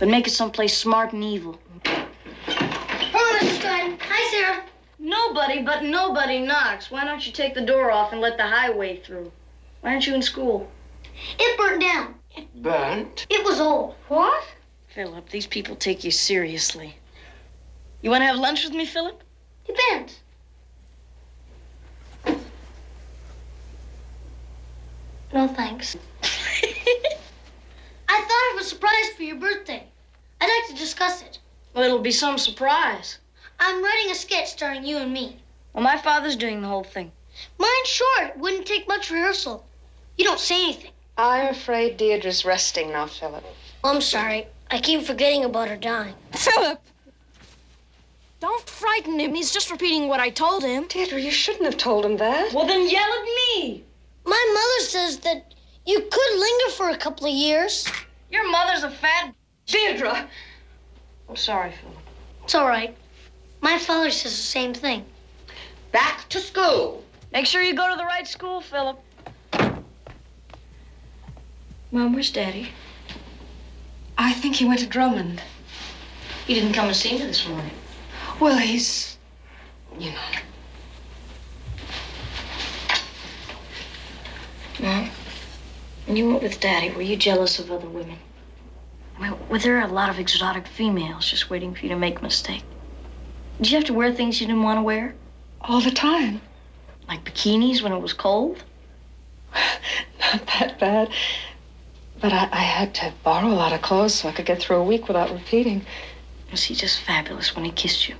But make it someplace smart and evil. Hello, Mr. Stratton. Hi, Sarah. Nobody knocks. Why don't you take the door off and let the highway through? Why aren't you in school? It burnt down. Burnt. It was old. What? Philip, these people take you seriously. You want to have lunch with me, Philip? Depends. No, thanks. I thought of a surprise for your birthday. I'd like to discuss it. Well, it'll be some surprise. I'm writing a sketch starring you and me. Well, my father's doing the whole thing. Mine's short. Wouldn't take much rehearsal. You don't say anything. I'm afraid Deirdre's resting now, Philip. Oh, I'm sorry. I keep forgetting about her dying. Philip! Don't frighten him. He's just repeating what I told him. Deirdre, you shouldn't have told him that. Well, then yell at me. My mother says that you could linger for a couple of years. Your mother's a fat... Deirdre! I'm sorry, Philip. It's all right. My father says the same thing. Back to school. Make sure you go to the right school, Philip. Mom, where's Daddy? I think he went to Drummond. He didn't come and see me this morning. Well, he's, you know. Mom, when you went with Daddy, were you jealous of other women? I mean, were there a lot of exotic females just waiting for you to make a mistake? Did you have to wear things you didn't want to wear? All the time. Like bikinis when it was cold? Not that bad. But I had to borrow a lot of clothes so I could get through a week without repeating. Was he just fabulous when he kissed you?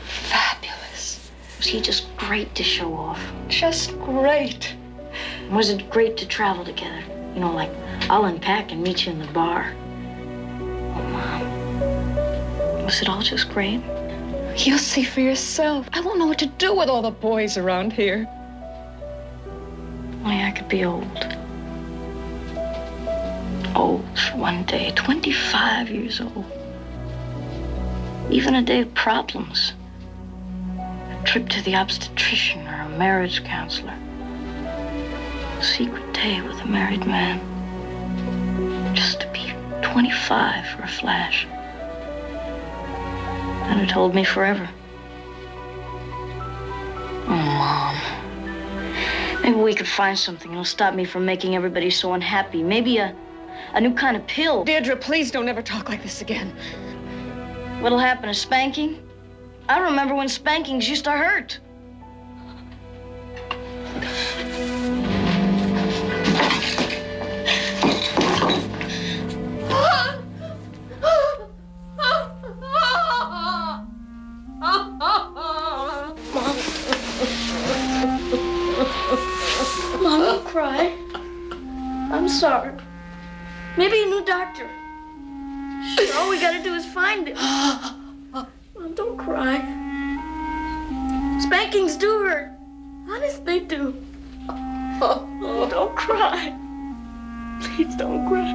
Fabulous. Was he just great to show off? Just great. Was it great to travel together? You know, like, I'll unpack and meet you in the bar. Oh, Mom. Was it all just great? You'll see for yourself. I won't know what to do with all the boys around here. Only I could be old. Old for one day, 25 years old. Even a day of problems. A trip to the obstetrician or a marriage counselor. A secret day with a married man. Just to be 25 for a flash. And it hold me forever. Oh, Mom. Maybe we could find something that'll stop me from making everybody so unhappy. Maybe a new kind of pill. Deirdre, please don't ever talk like this again. What'll happen, a spanking? I remember when spankings used to hurt. Mom, don't cry. I'm sorry. Maybe a new doctor. Sure, all we gotta do is find him. Mom, don't cry. Spankings do hurt. Honest, they do. Oh, don't cry. Please don't cry.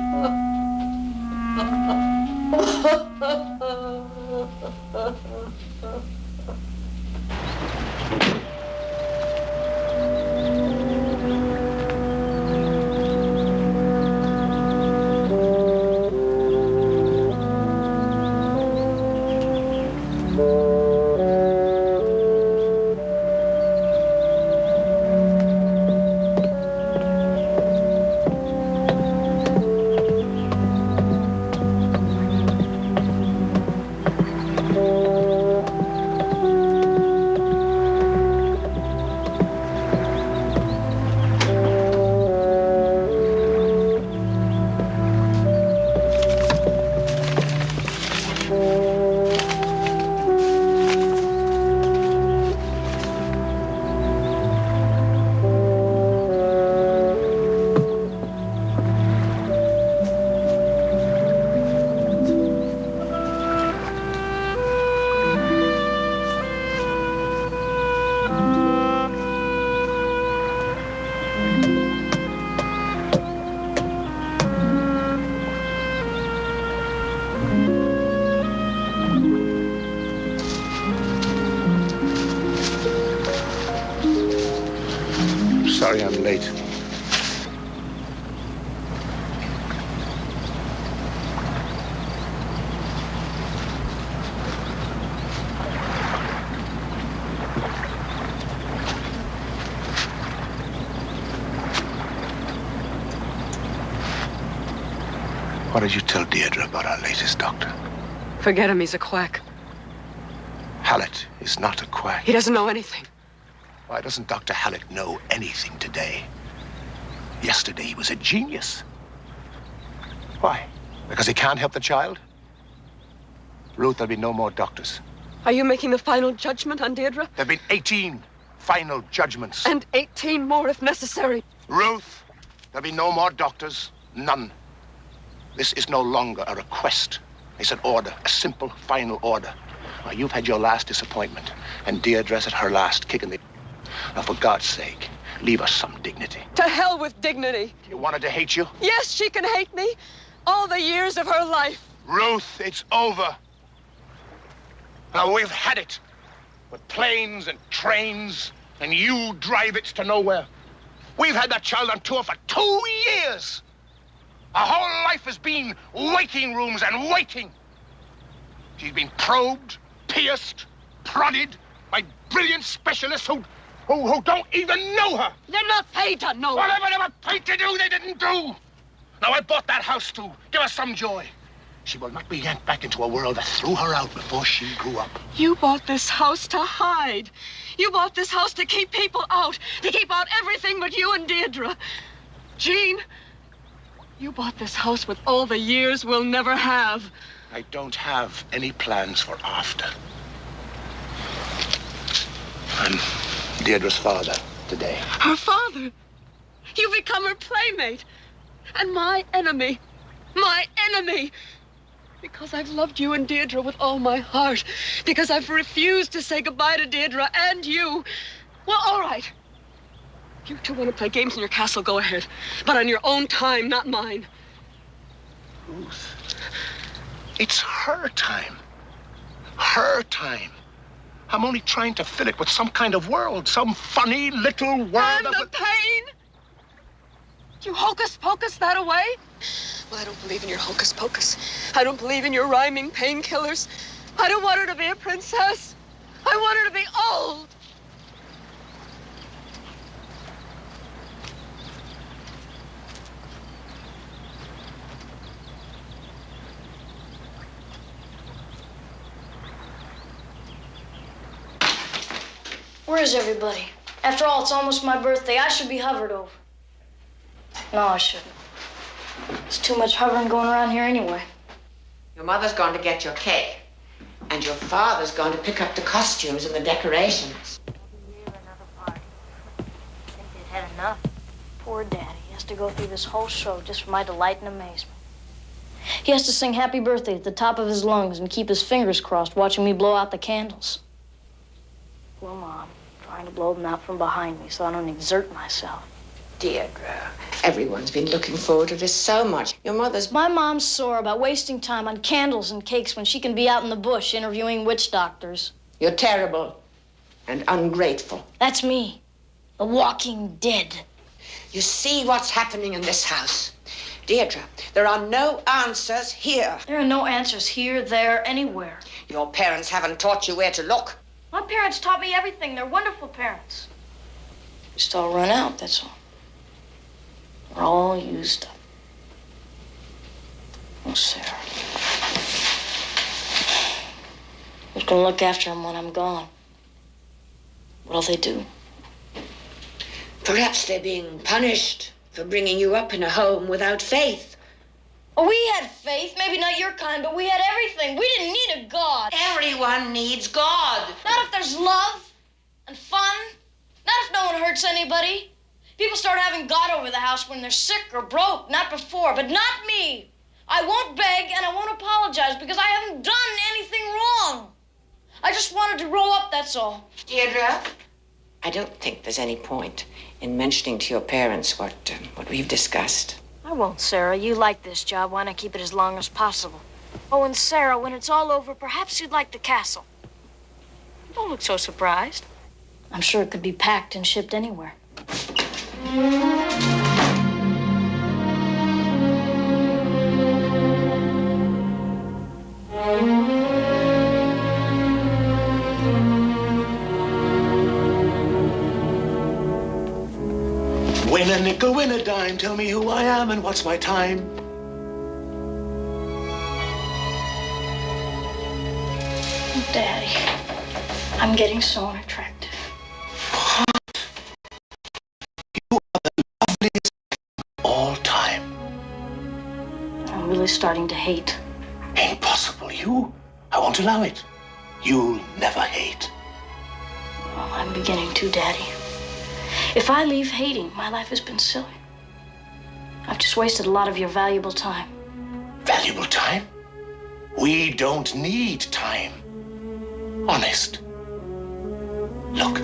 Sorry I'm late. What did you tell Deirdre about our latest doctor? Forget him, he's a quack. Hallett is not a quack. He doesn't know anything. Why doesn't Dr. Hallett know anything today? Yesterday he was a genius. Why? Because he can't help the child? Ruth, there'll be no more doctors. Are you making the final judgment on Deirdre? There've been 18 final judgments. And 18 more if necessary. Ruth, there'll be no more doctors. None. This is no longer a request. It's an order, a simple final order. Now, you've had your last disappointment, and Deirdre's at her last kick in the... Now, for God's sake, leave us some dignity. To hell with dignity. You wanted to hate you? Yes, she can hate me. All the years of her life. Ruth, it's over. Now, we've had it. With planes and trains, and you drive it to nowhere. We've had that child on tour for 2 years. Our whole life has been waiting rooms and waiting. She's been probed, pierced, prodded by brilliant specialists who don't even know her. They're not paid to know her. Whatever they were paid to do, they didn't do. Now, I bought that house to give her some joy. She will not be yanked back into a world that threw her out before she grew up. You bought this house to hide. You bought this house to keep people out, to keep out everything but you and Deirdre. Jean, you bought this house with all the years we'll never have. I don't have any plans for after. I'm Deirdre's father today. Her father? You've become her playmate. And my enemy. My enemy. Because I've loved you and Deirdre with all my heart. Because I've refused to say goodbye to Deirdre and you. Well, all right. If you two want to play games in your castle, go ahead. But on your own time, not mine. Ruth, it's her time. Her time. I'm only trying to fill it with some kind of world, some funny little world. And the pain? You hocus-pocus that away? Well, I don't believe in your hocus-pocus. I don't believe in your rhyming painkillers. I don't want her to be a princess. I want her to be old. Where is everybody? After all, it's almost my birthday. I should be hovered over. No, I shouldn't. There's too much hovering going around here anyway. Your mother's gone to get your cake. And your father's gone to pick up the costumes and the decorations. I think they'd had enough. Poor Daddy. He has to go through this whole show just for my delight and amazement. He has to sing Happy Birthday at the top of his lungs and keep his fingers crossed watching me blow out the candles. Poor Mom, trying to blow them out from behind me so I don't exert myself. Deirdre, everyone's been looking forward to this so much. Your mother's... My mom's sore about wasting time on candles and cakes when she can be out in the bush interviewing witch doctors. You're terrible and ungrateful. That's me, the walking dead. You see what's happening in this house. Deirdre, there are no answers here. There are no answers here, there, anywhere. Your parents haven't taught you where to look. My parents taught me everything. They're wonderful parents. Just all run out, that's all. We're all used up. Oh, Sarah. Who's gonna look after them when I'm gone? What'll they do? Perhaps they're being punished for bringing you up in a home without faith. Oh, we had faith. Maybe not your kind, but we had everything. We didn't need a God. Everyone needs God. Not if there's love and fun. Not if no one hurts anybody. People start having God over the house when they're sick or broke, not before, but not me. I won't beg and I won't apologize because I haven't done anything wrong. I just wanted to grow up, that's all. Deirdre, I don't think there's any point in mentioning to your parents what we've discussed. I won't, Sarah. You like this job. Why not keep it as long as possible? Oh, and Sarah, when it's all over, perhaps you'd like the castle. Don't look so surprised. I'm sure it could be packed and shipped anywhere. Win a nickel, win a dime. Tell me who I am and what's my time. Daddy, I'm getting so unattractive. You are the loveliest of all time. I'm really starting to hate. Impossible. You I won't allow it. You'll never hate. Well, I'm beginning to, Daddy. If I leave hating, my life has been silly. I've just wasted a lot of your valuable time. Valuable time? We don't need time. Honest. Look.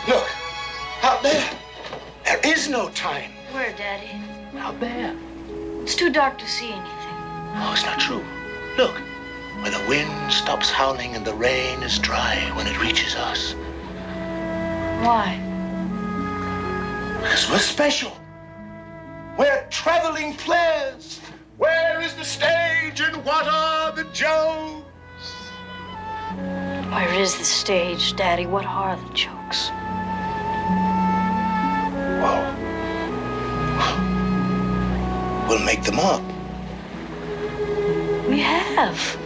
Look. Out there. There is no time. Where, Daddy? Out there. It's too dark to see anything. Oh, it's not true. Look. Where the wind stops howling and the rain is dry when it reaches us. Why? Because we're special. We're traveling players. Where is the stage and what are the jokes? Where is the stage, Daddy? What are the jokes? Well, we'll make them up. We have.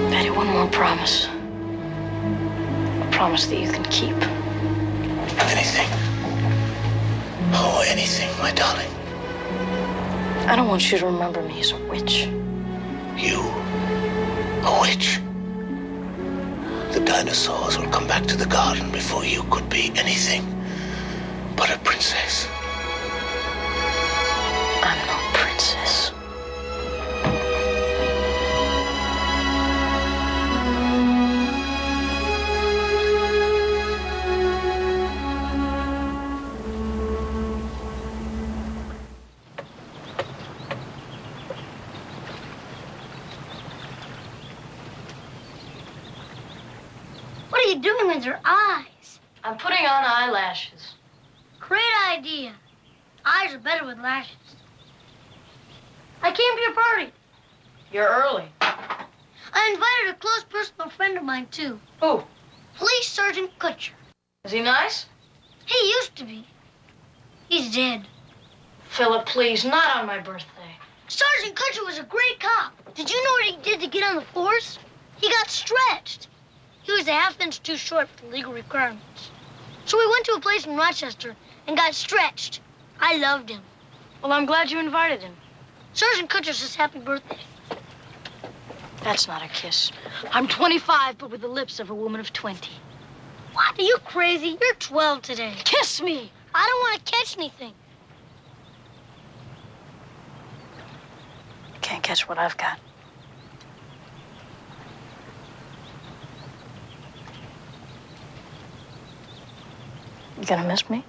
Daddy, one more promise. A promise that you can keep. Anything. Oh, anything, my darling. I don't want you to remember me as a witch. You, a witch. The dinosaurs will come back to the garden before you could be anything but a princess. I'm no princess. What are you doing with your eyes? I'm putting on eyelashes. Great idea. Eyes are better with lashes. I came to your party. You're early. I invited a close personal friend of mine, too. Who? Police Sergeant Kutcher. Is he nice? He used to be. He's dead. Philip, please, not on my birthday. Sergeant Kutcher was a great cop. Did you know what he did to get on the force? He got stretched. He was a half-inch too short for the legal requirements. So we went to a place in Rochester and got stretched. I loved him. Well, I'm glad you invited him. Sergeant Kutcher says happy birthday. That's not a kiss. I'm 25, but with the lips of a woman of 20. What? Are you crazy? You're 12 today. Kiss me! I don't want to catch anything. You can't catch what I've got. You gonna miss me?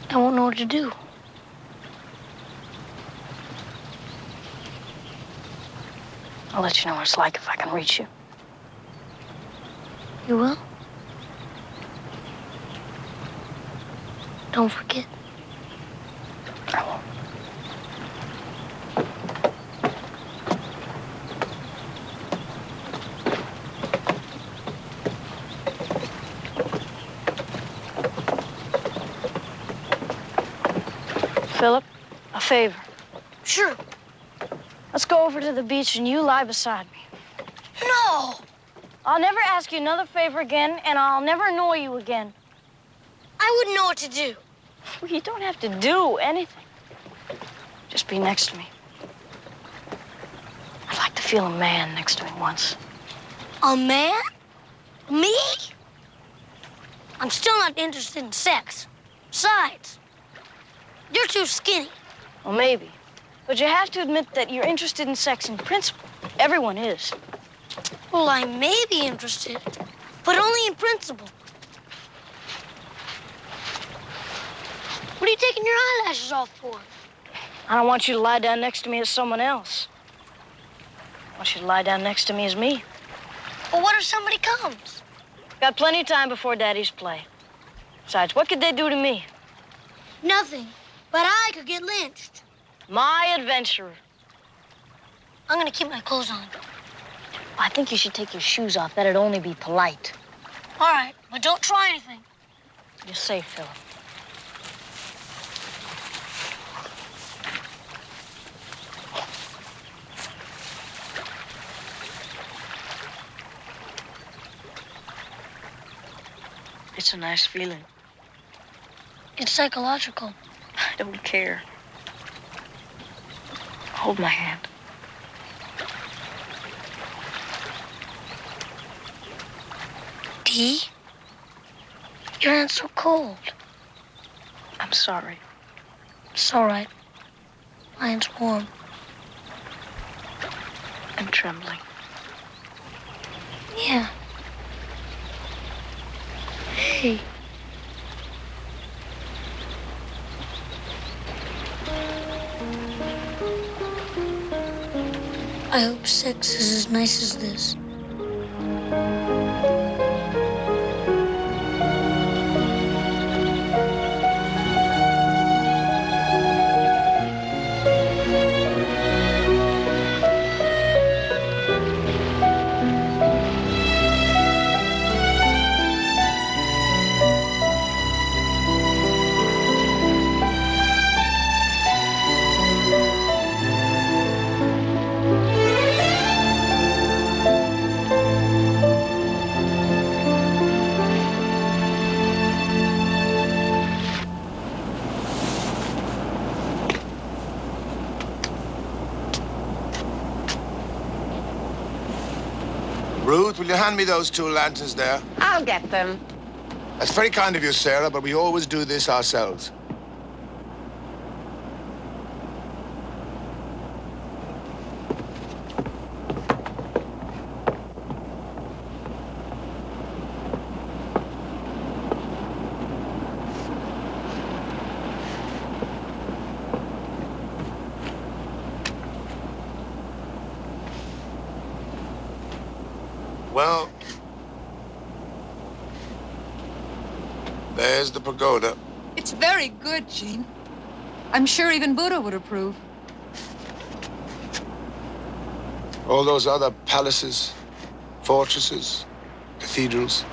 I won't know what to do. I'll let you know what it's like if I can reach you. You will? Don't forget. I won't. Philip, a favor. Sure. Let's go over to the beach and you lie beside me. No! I'll never ask you another favor again, and I'll never annoy you again. I wouldn't know what to do. You don't have to do anything. Just be next to me. I'd like to feel a man next to me once. A man? Me? I'm still not interested in sex. Besides, you're too skinny. Well, maybe. But you have to admit that you're interested in sex in principle. Everyone is. Well, I may be interested, but only in principle. What are you taking your eyelashes off for? I don't want you to lie down next to me as someone else. I want you to lie down next to me as me. Well, what if somebody comes? Got plenty of time before Daddy's play. Besides, what could they do to me? Nothing, but I could get lynched. My adventurer. I'm gonna keep my clothes on. I think you should take your shoes off. That'd only be polite. All right, but don't try anything. You're safe, Philip. It's It's a nice feeling. It's psychological. I don't care. Hold my hand. Dee? Your hand's so cold. I'm sorry. It's all right. Mine's warm. I'm trembling. Yeah. Hey. I hope sex is as nice as this. Ruth, will you hand me those 2 lanterns there? I'll get them. That's very kind of you, Sarah, but we always do this ourselves. Well, there's the pagoda. It's very good, Jean. I'm sure even Buddha would approve. All those other palaces, fortresses, cathedrals.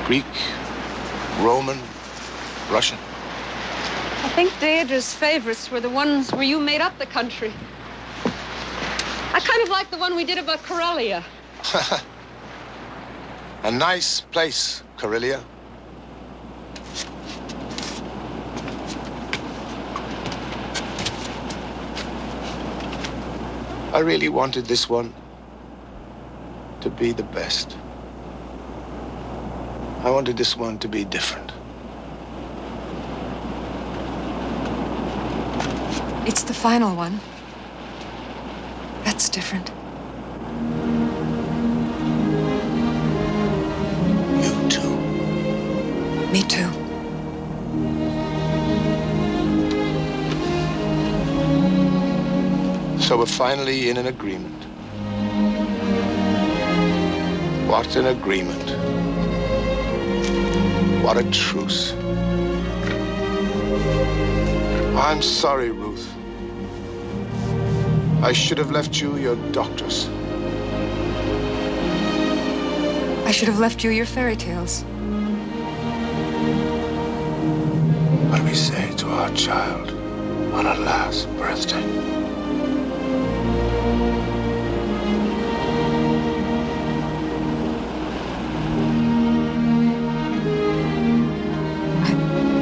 Greek, Roman, Russian. I think Deirdre's favorites were the ones where you made up the country. I kind of like the one we did about Corellia. A nice place, Corellia. I really wanted this one to be the best. I wanted this one to be different. It's the final one. That's different. You too. Me too. So we're finally in an agreement. What an agreement. What a truce. I'm sorry, Ruth. I should have left you your doctors. I should have left you your fairy tales. What do we say to our child on her last birthday?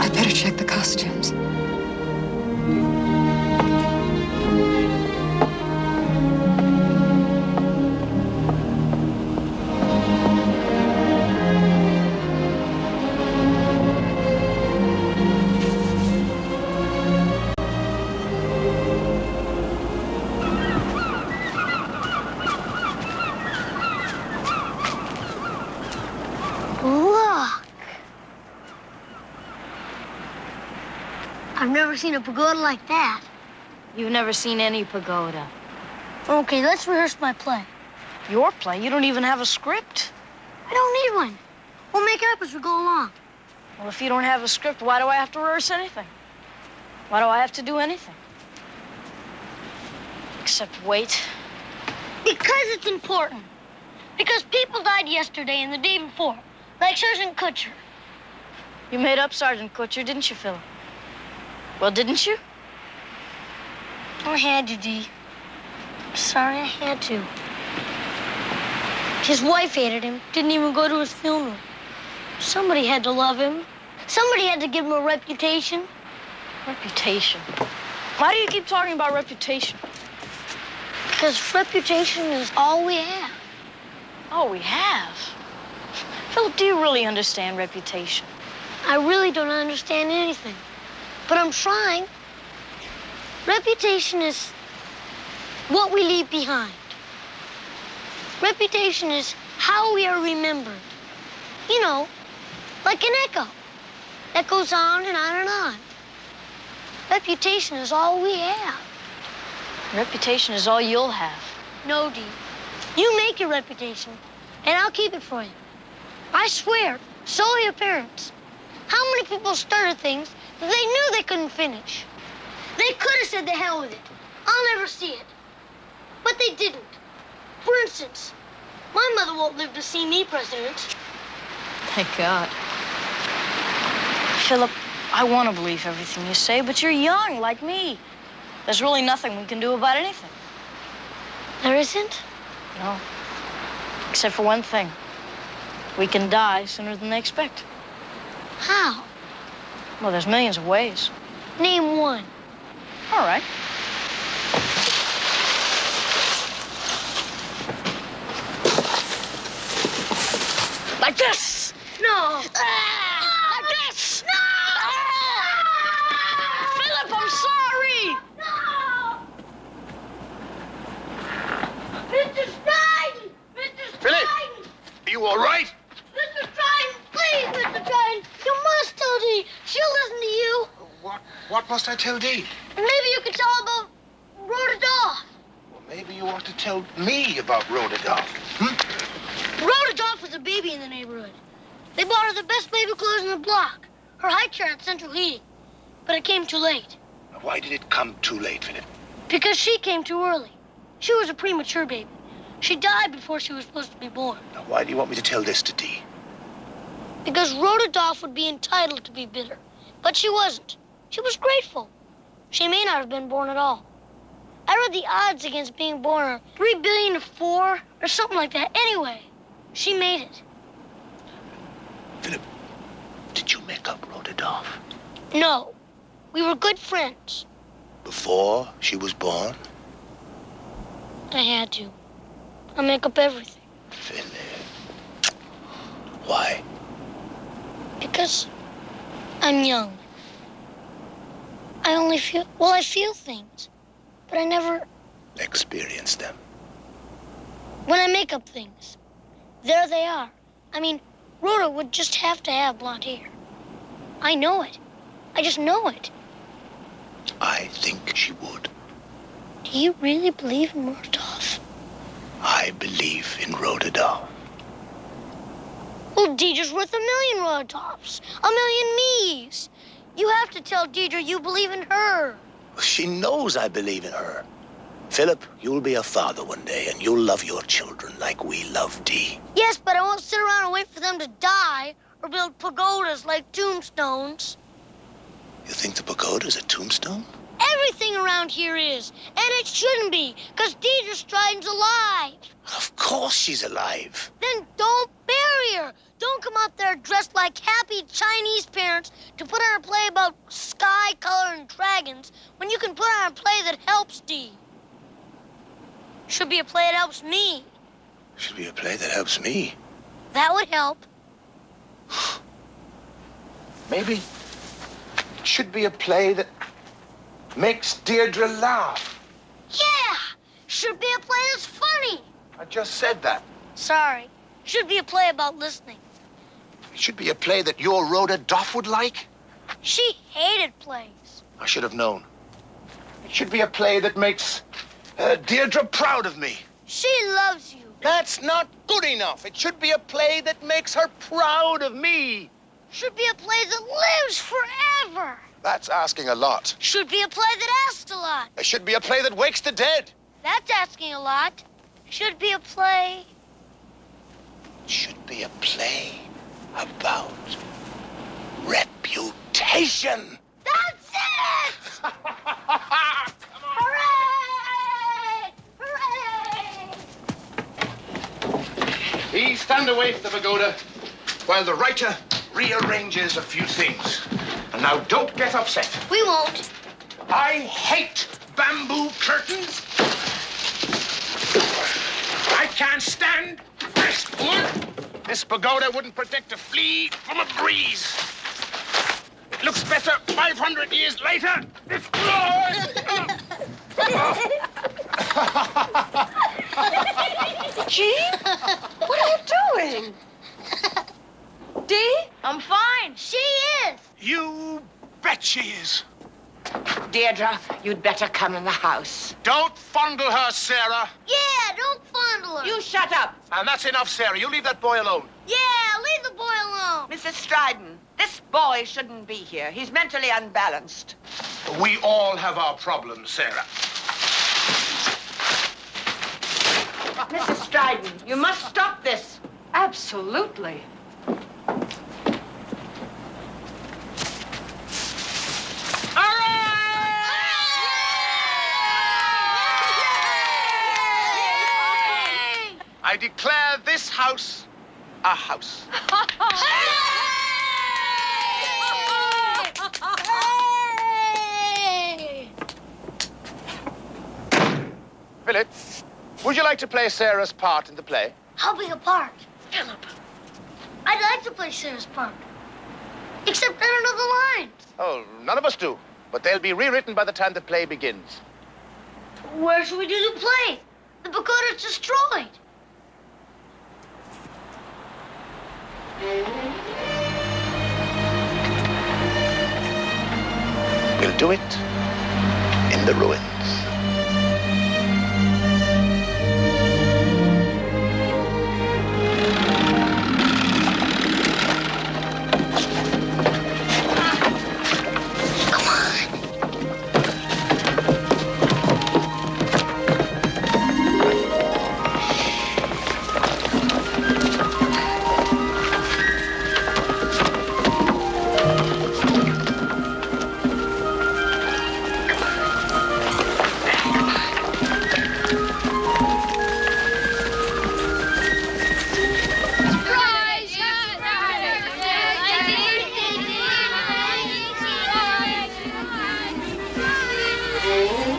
I better check the costumes. Look! I've never seen a pagoda like that. You've never seen any pagoda. Okay, let's rehearse my play. Your play? You don't even have a script. I don't need one. We'll make it up as we go along. Well, if you don't have a script, why do I have to rehearse anything? Why do I have to do anything? Except wait. Because it's important. Because people died yesterday and the day before. Like Sergeant Kutcher. You made up Sergeant Kutcher, didn't you, Philip? Well, didn't you? I had to, Dee. I'm sorry I had to. His wife hated him. Didn't even go to his funeral. Somebody had to love him. Somebody had to give him a reputation. Reputation? Why do you keep talking about reputation? Because reputation is all we have. All we have? Philip, do you really understand reputation? I really don't understand anything. But I'm trying. Reputation is what we leave behind. Reputation is how we are remembered. You know, like an echo that goes on and on and on. Reputation is all we have. Reputation is all you'll have. No, Dee. You make your reputation, and I'll keep it for you. I swear, so will your parents. How many people started things that they knew they couldn't finish? They could have said the hell with it. I'll never see it. But they didn't. For instance, my mother won't live to see me president. Thank God. Philip, I want to believe everything you say, but you're young, like me. There's really nothing we can do about anything. There isn't? No. Except for one thing. We can die sooner than they expect. How? Well, there's millions of ways. Name one. All right. Like this! No. Like this! No! Philip, I'm sorry! No! Mr. Stryden! Mr. Philip! Stryden! Are you all right? Mr. Stryden, please, Mr. Stryden, you must tell Dee. She'll listen to you. What must I tell Dee? And maybe you could tell her about Rhoda Doff. Well, maybe you ought to tell me about Rhoda Doff. Rhoda Doff was a baby in the neighborhood. They bought her the best baby clothes in the block. Her high chair had central heating. But it came too late. Now, why did it come too late, Philip? Because she came too early. She was a premature baby. She died before she was supposed to be born. Now, why do you want me to tell this to Dee? Because Rhoda Doff would be entitled to be bitter. But she wasn't. She was grateful. She may not have been born at all. I read the odds against being born are 3 billion to 4 or something like that. Anyway, she made it. Philip, did you make up Rhoda Doff? No, we were good friends. Before she was born? I had to. I make up everything. Philip. Why? Because I'm young. I feel things, but I never Experience them. When I make up things, there they are. I mean, Rhoda would just have to have blonde hair. I know it. I just know it. I think she would. Do you really believe in Rhoda Doff? I believe in Rhoda Doff. Well, Deidre's worth 1,000,000 Rhoda Doffs. 1,000,000 me's. You have to tell Deidre you believe in her. She knows I believe in her. Philip, you'll be a father one day, and you'll love your children like we love Dee. Yes, but I won't sit around and wait for them to die or build pagodas like tombstones. You think the pagoda's a tombstone? Everything around here is, and it shouldn't be, because Deidre Stryden's alive. Of course she's alive. Then don't bury her. Don't come out there dressed like happy Chinese parents to put on a play about sky, color, and dragons when you can put on a play that helps Dee. Should be a play that helps me. Should be a play that helps me. That would help. Maybe it should be a play that makes Deirdre laugh. Yeah! Should be a play that's funny. I just said that. Sorry. Should be a play about listening. It should be a play that your Rhoda Doff would like. She hated plays. I should have known. It should be a play that makes Deirdre proud of me. She loves you. That's not good enough. It should be a play that makes her proud of me. Should be a play that lives forever. That's asking a lot. Should be a play that asks a lot. It should be a play that wakes the dead. That's asking a lot. Should be a play. It should be a play about reputation. That's it! Hooray! Hooray! Stand away from the pagoda while the writer rearranges a few things. And now don't get upset. We won't. I hate bamboo curtains. I can't stand fresh wood. This pagoda wouldn't protect a flea from a breeze. It looks better 500 years later. Jean? What are you doing? Dee? I'm fine. She is. You bet she is. Deirdre, you'd better come in the house. Don't fondle her, Sarah. Yeah, don't fondle her. You shut up. And that's enough, Sarah. You leave that boy alone. Yeah, leave the boy alone. Mrs. Stryden, this boy shouldn't be here. He's mentally unbalanced. We all have our problems, Sarah. Mrs. Stryden, you must stop this. Absolutely. I declare this house a house. Philip, would you like to play Sarah's part in the play? How big a part? Philip. I'd like to play Sarah's part. Except I don't know the lines. Oh, none of us do. But they'll be rewritten by the time the play begins. Where should we do the play? The pagoda's destroyed. We'll do it in the ruins.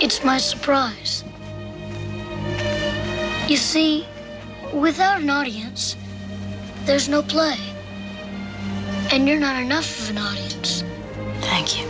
It's my surprise. You see, without an audience, there's no play. And you're not enough of an audience. Thank you.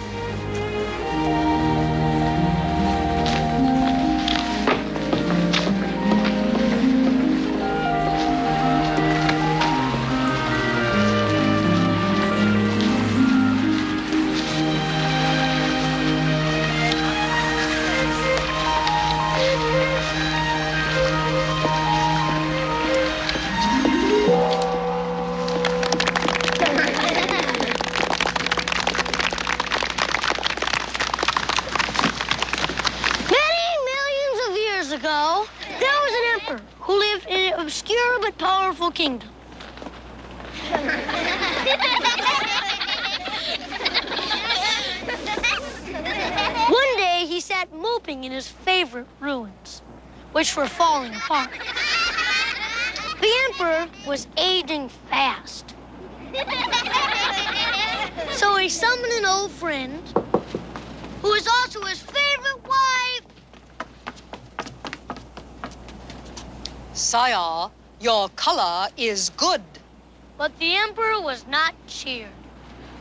Ago, there was an emperor who lived in an obscure but powerful kingdom. One day, he sat moping in his favorite ruins, which were falling apart. The emperor was aging fast. So he summoned an old friend, who was also his favorite wife. Sire, your color is good. But the emperor was not cheered.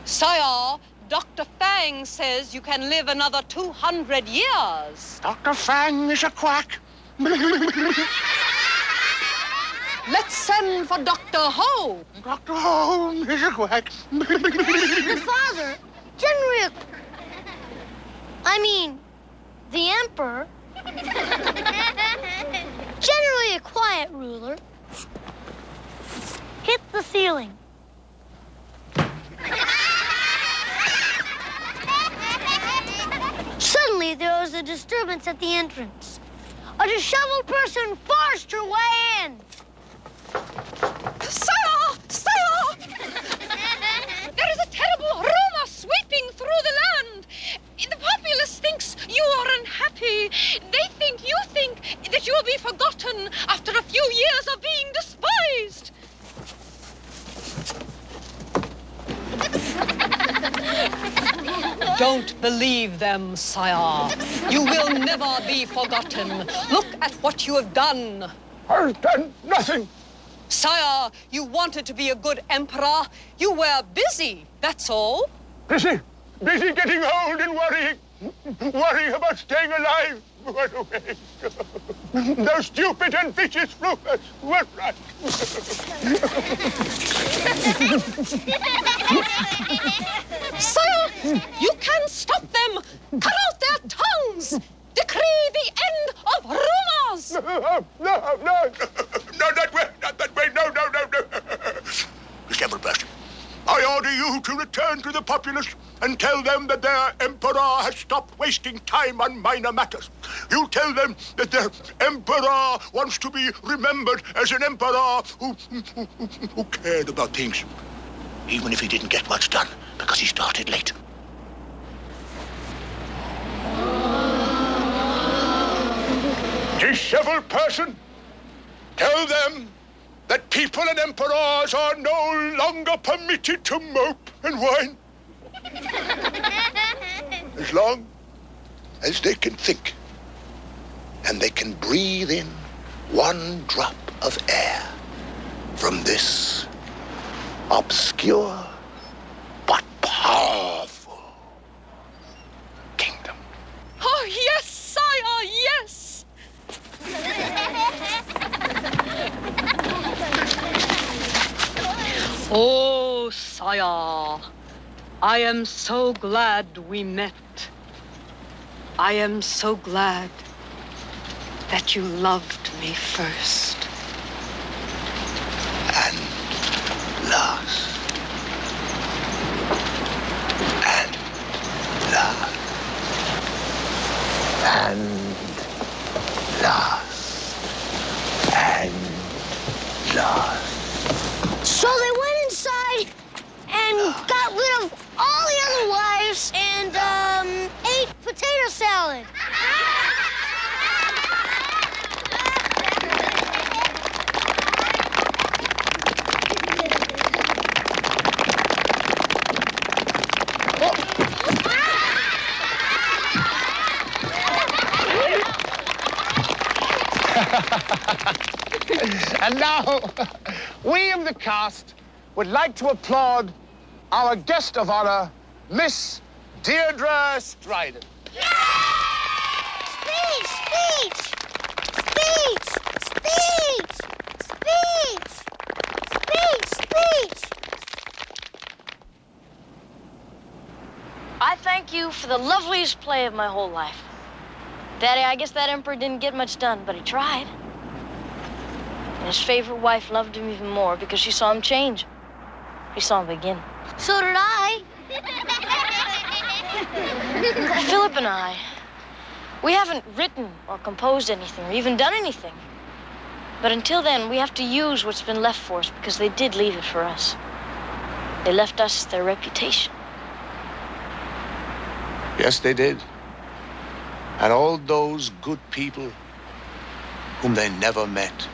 Sire, Dr. Fang says you can live another 200 years. Dr. Fang is a quack. Let's send for Dr. Ho. Dr. Ho is a quack. The father, the emperor, generally a quiet ruler, hit the ceiling. Suddenly, there was a disturbance at the entrance. A disheveled person forced her way in. Sire! Sire! There is a terrible rumor sweeping through the land. The populace thinks you are unhappy. They think you think that you will be forgotten after a few years of being despised. Don't believe them, sire. You will never be forgotten. Look at what you have done. I've done nothing. Sire, you wanted to be a good emperor. You were busy, that's all. Busy getting old and worrying about staying alive. What a way. Those stupid and vicious rumors were right. Sire, you can stop them. Cut out their tongues. Decree the end of rumors. No, not that way, no. Mr. Everbest, I order you to return to the populace and tell them that their emperor has stopped wasting time on minor matters. You tell them that their emperor wants to be remembered as an emperor who cared about things, even if he didn't get much done because he started late. Disheveled person, tell them that people and emperors are no longer permitted to mope and whine. As long as they can think and they can breathe in one drop of air from this obscure but powerful kingdom. Oh, yes, sire, yes. Oh, sire, I am so glad we met. I am so glad that you loved me first. And last. And last. And last. And last. So they went inside and got rid of all the other wives and ate potato salad. And now, we of the cast would like to applaud our guest of honor, Miss Deirdre Stryden. Speech! I thank you for the loveliest play of my whole life. Daddy, I guess that emperor didn't get much done, but he tried. And his favorite wife loved him even more because she saw him change. She saw him begin. So did I. Philip and I, we haven't written or composed anything or even done anything. But until then, we have to use what's been left for us because they did leave it for us. They left us their reputation. Yes, they did. And all those good people whom they never met.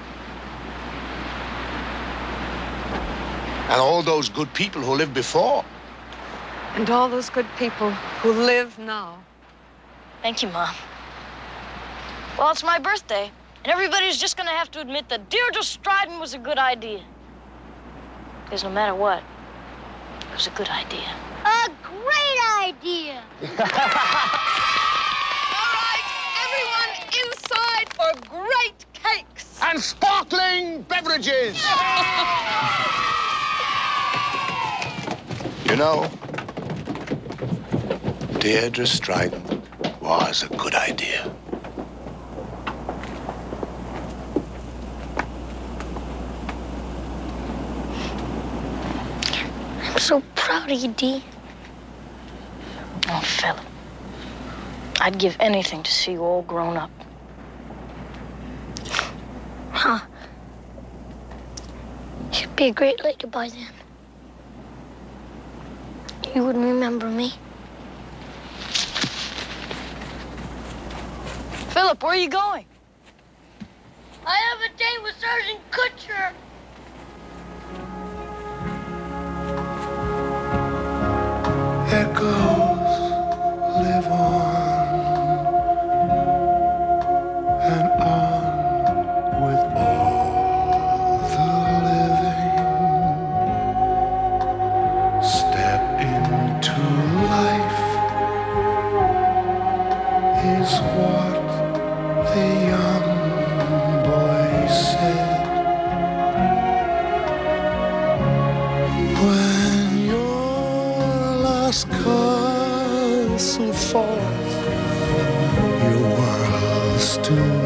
And all those good people who lived before. And all those good people who live now. Thank you, Mom. Well, it's my birthday, and everybody's just gonna have to admit that Deirdre Stryden was a good idea. Because no matter what, it was a good idea. A great idea. All right, everyone inside for great cakes. And sparkling beverages. You know, Deirdre Stryden was a good idea. I'm so proud of you, Dee. Oh, Philip, I'd give anything to see you all grown up. Huh. She'd be a great lady by then. You would remember me. Philip, where are you going? I have a date with Sergeant Kutcher. There goes is what the young boy said. When your last castle falls, your world still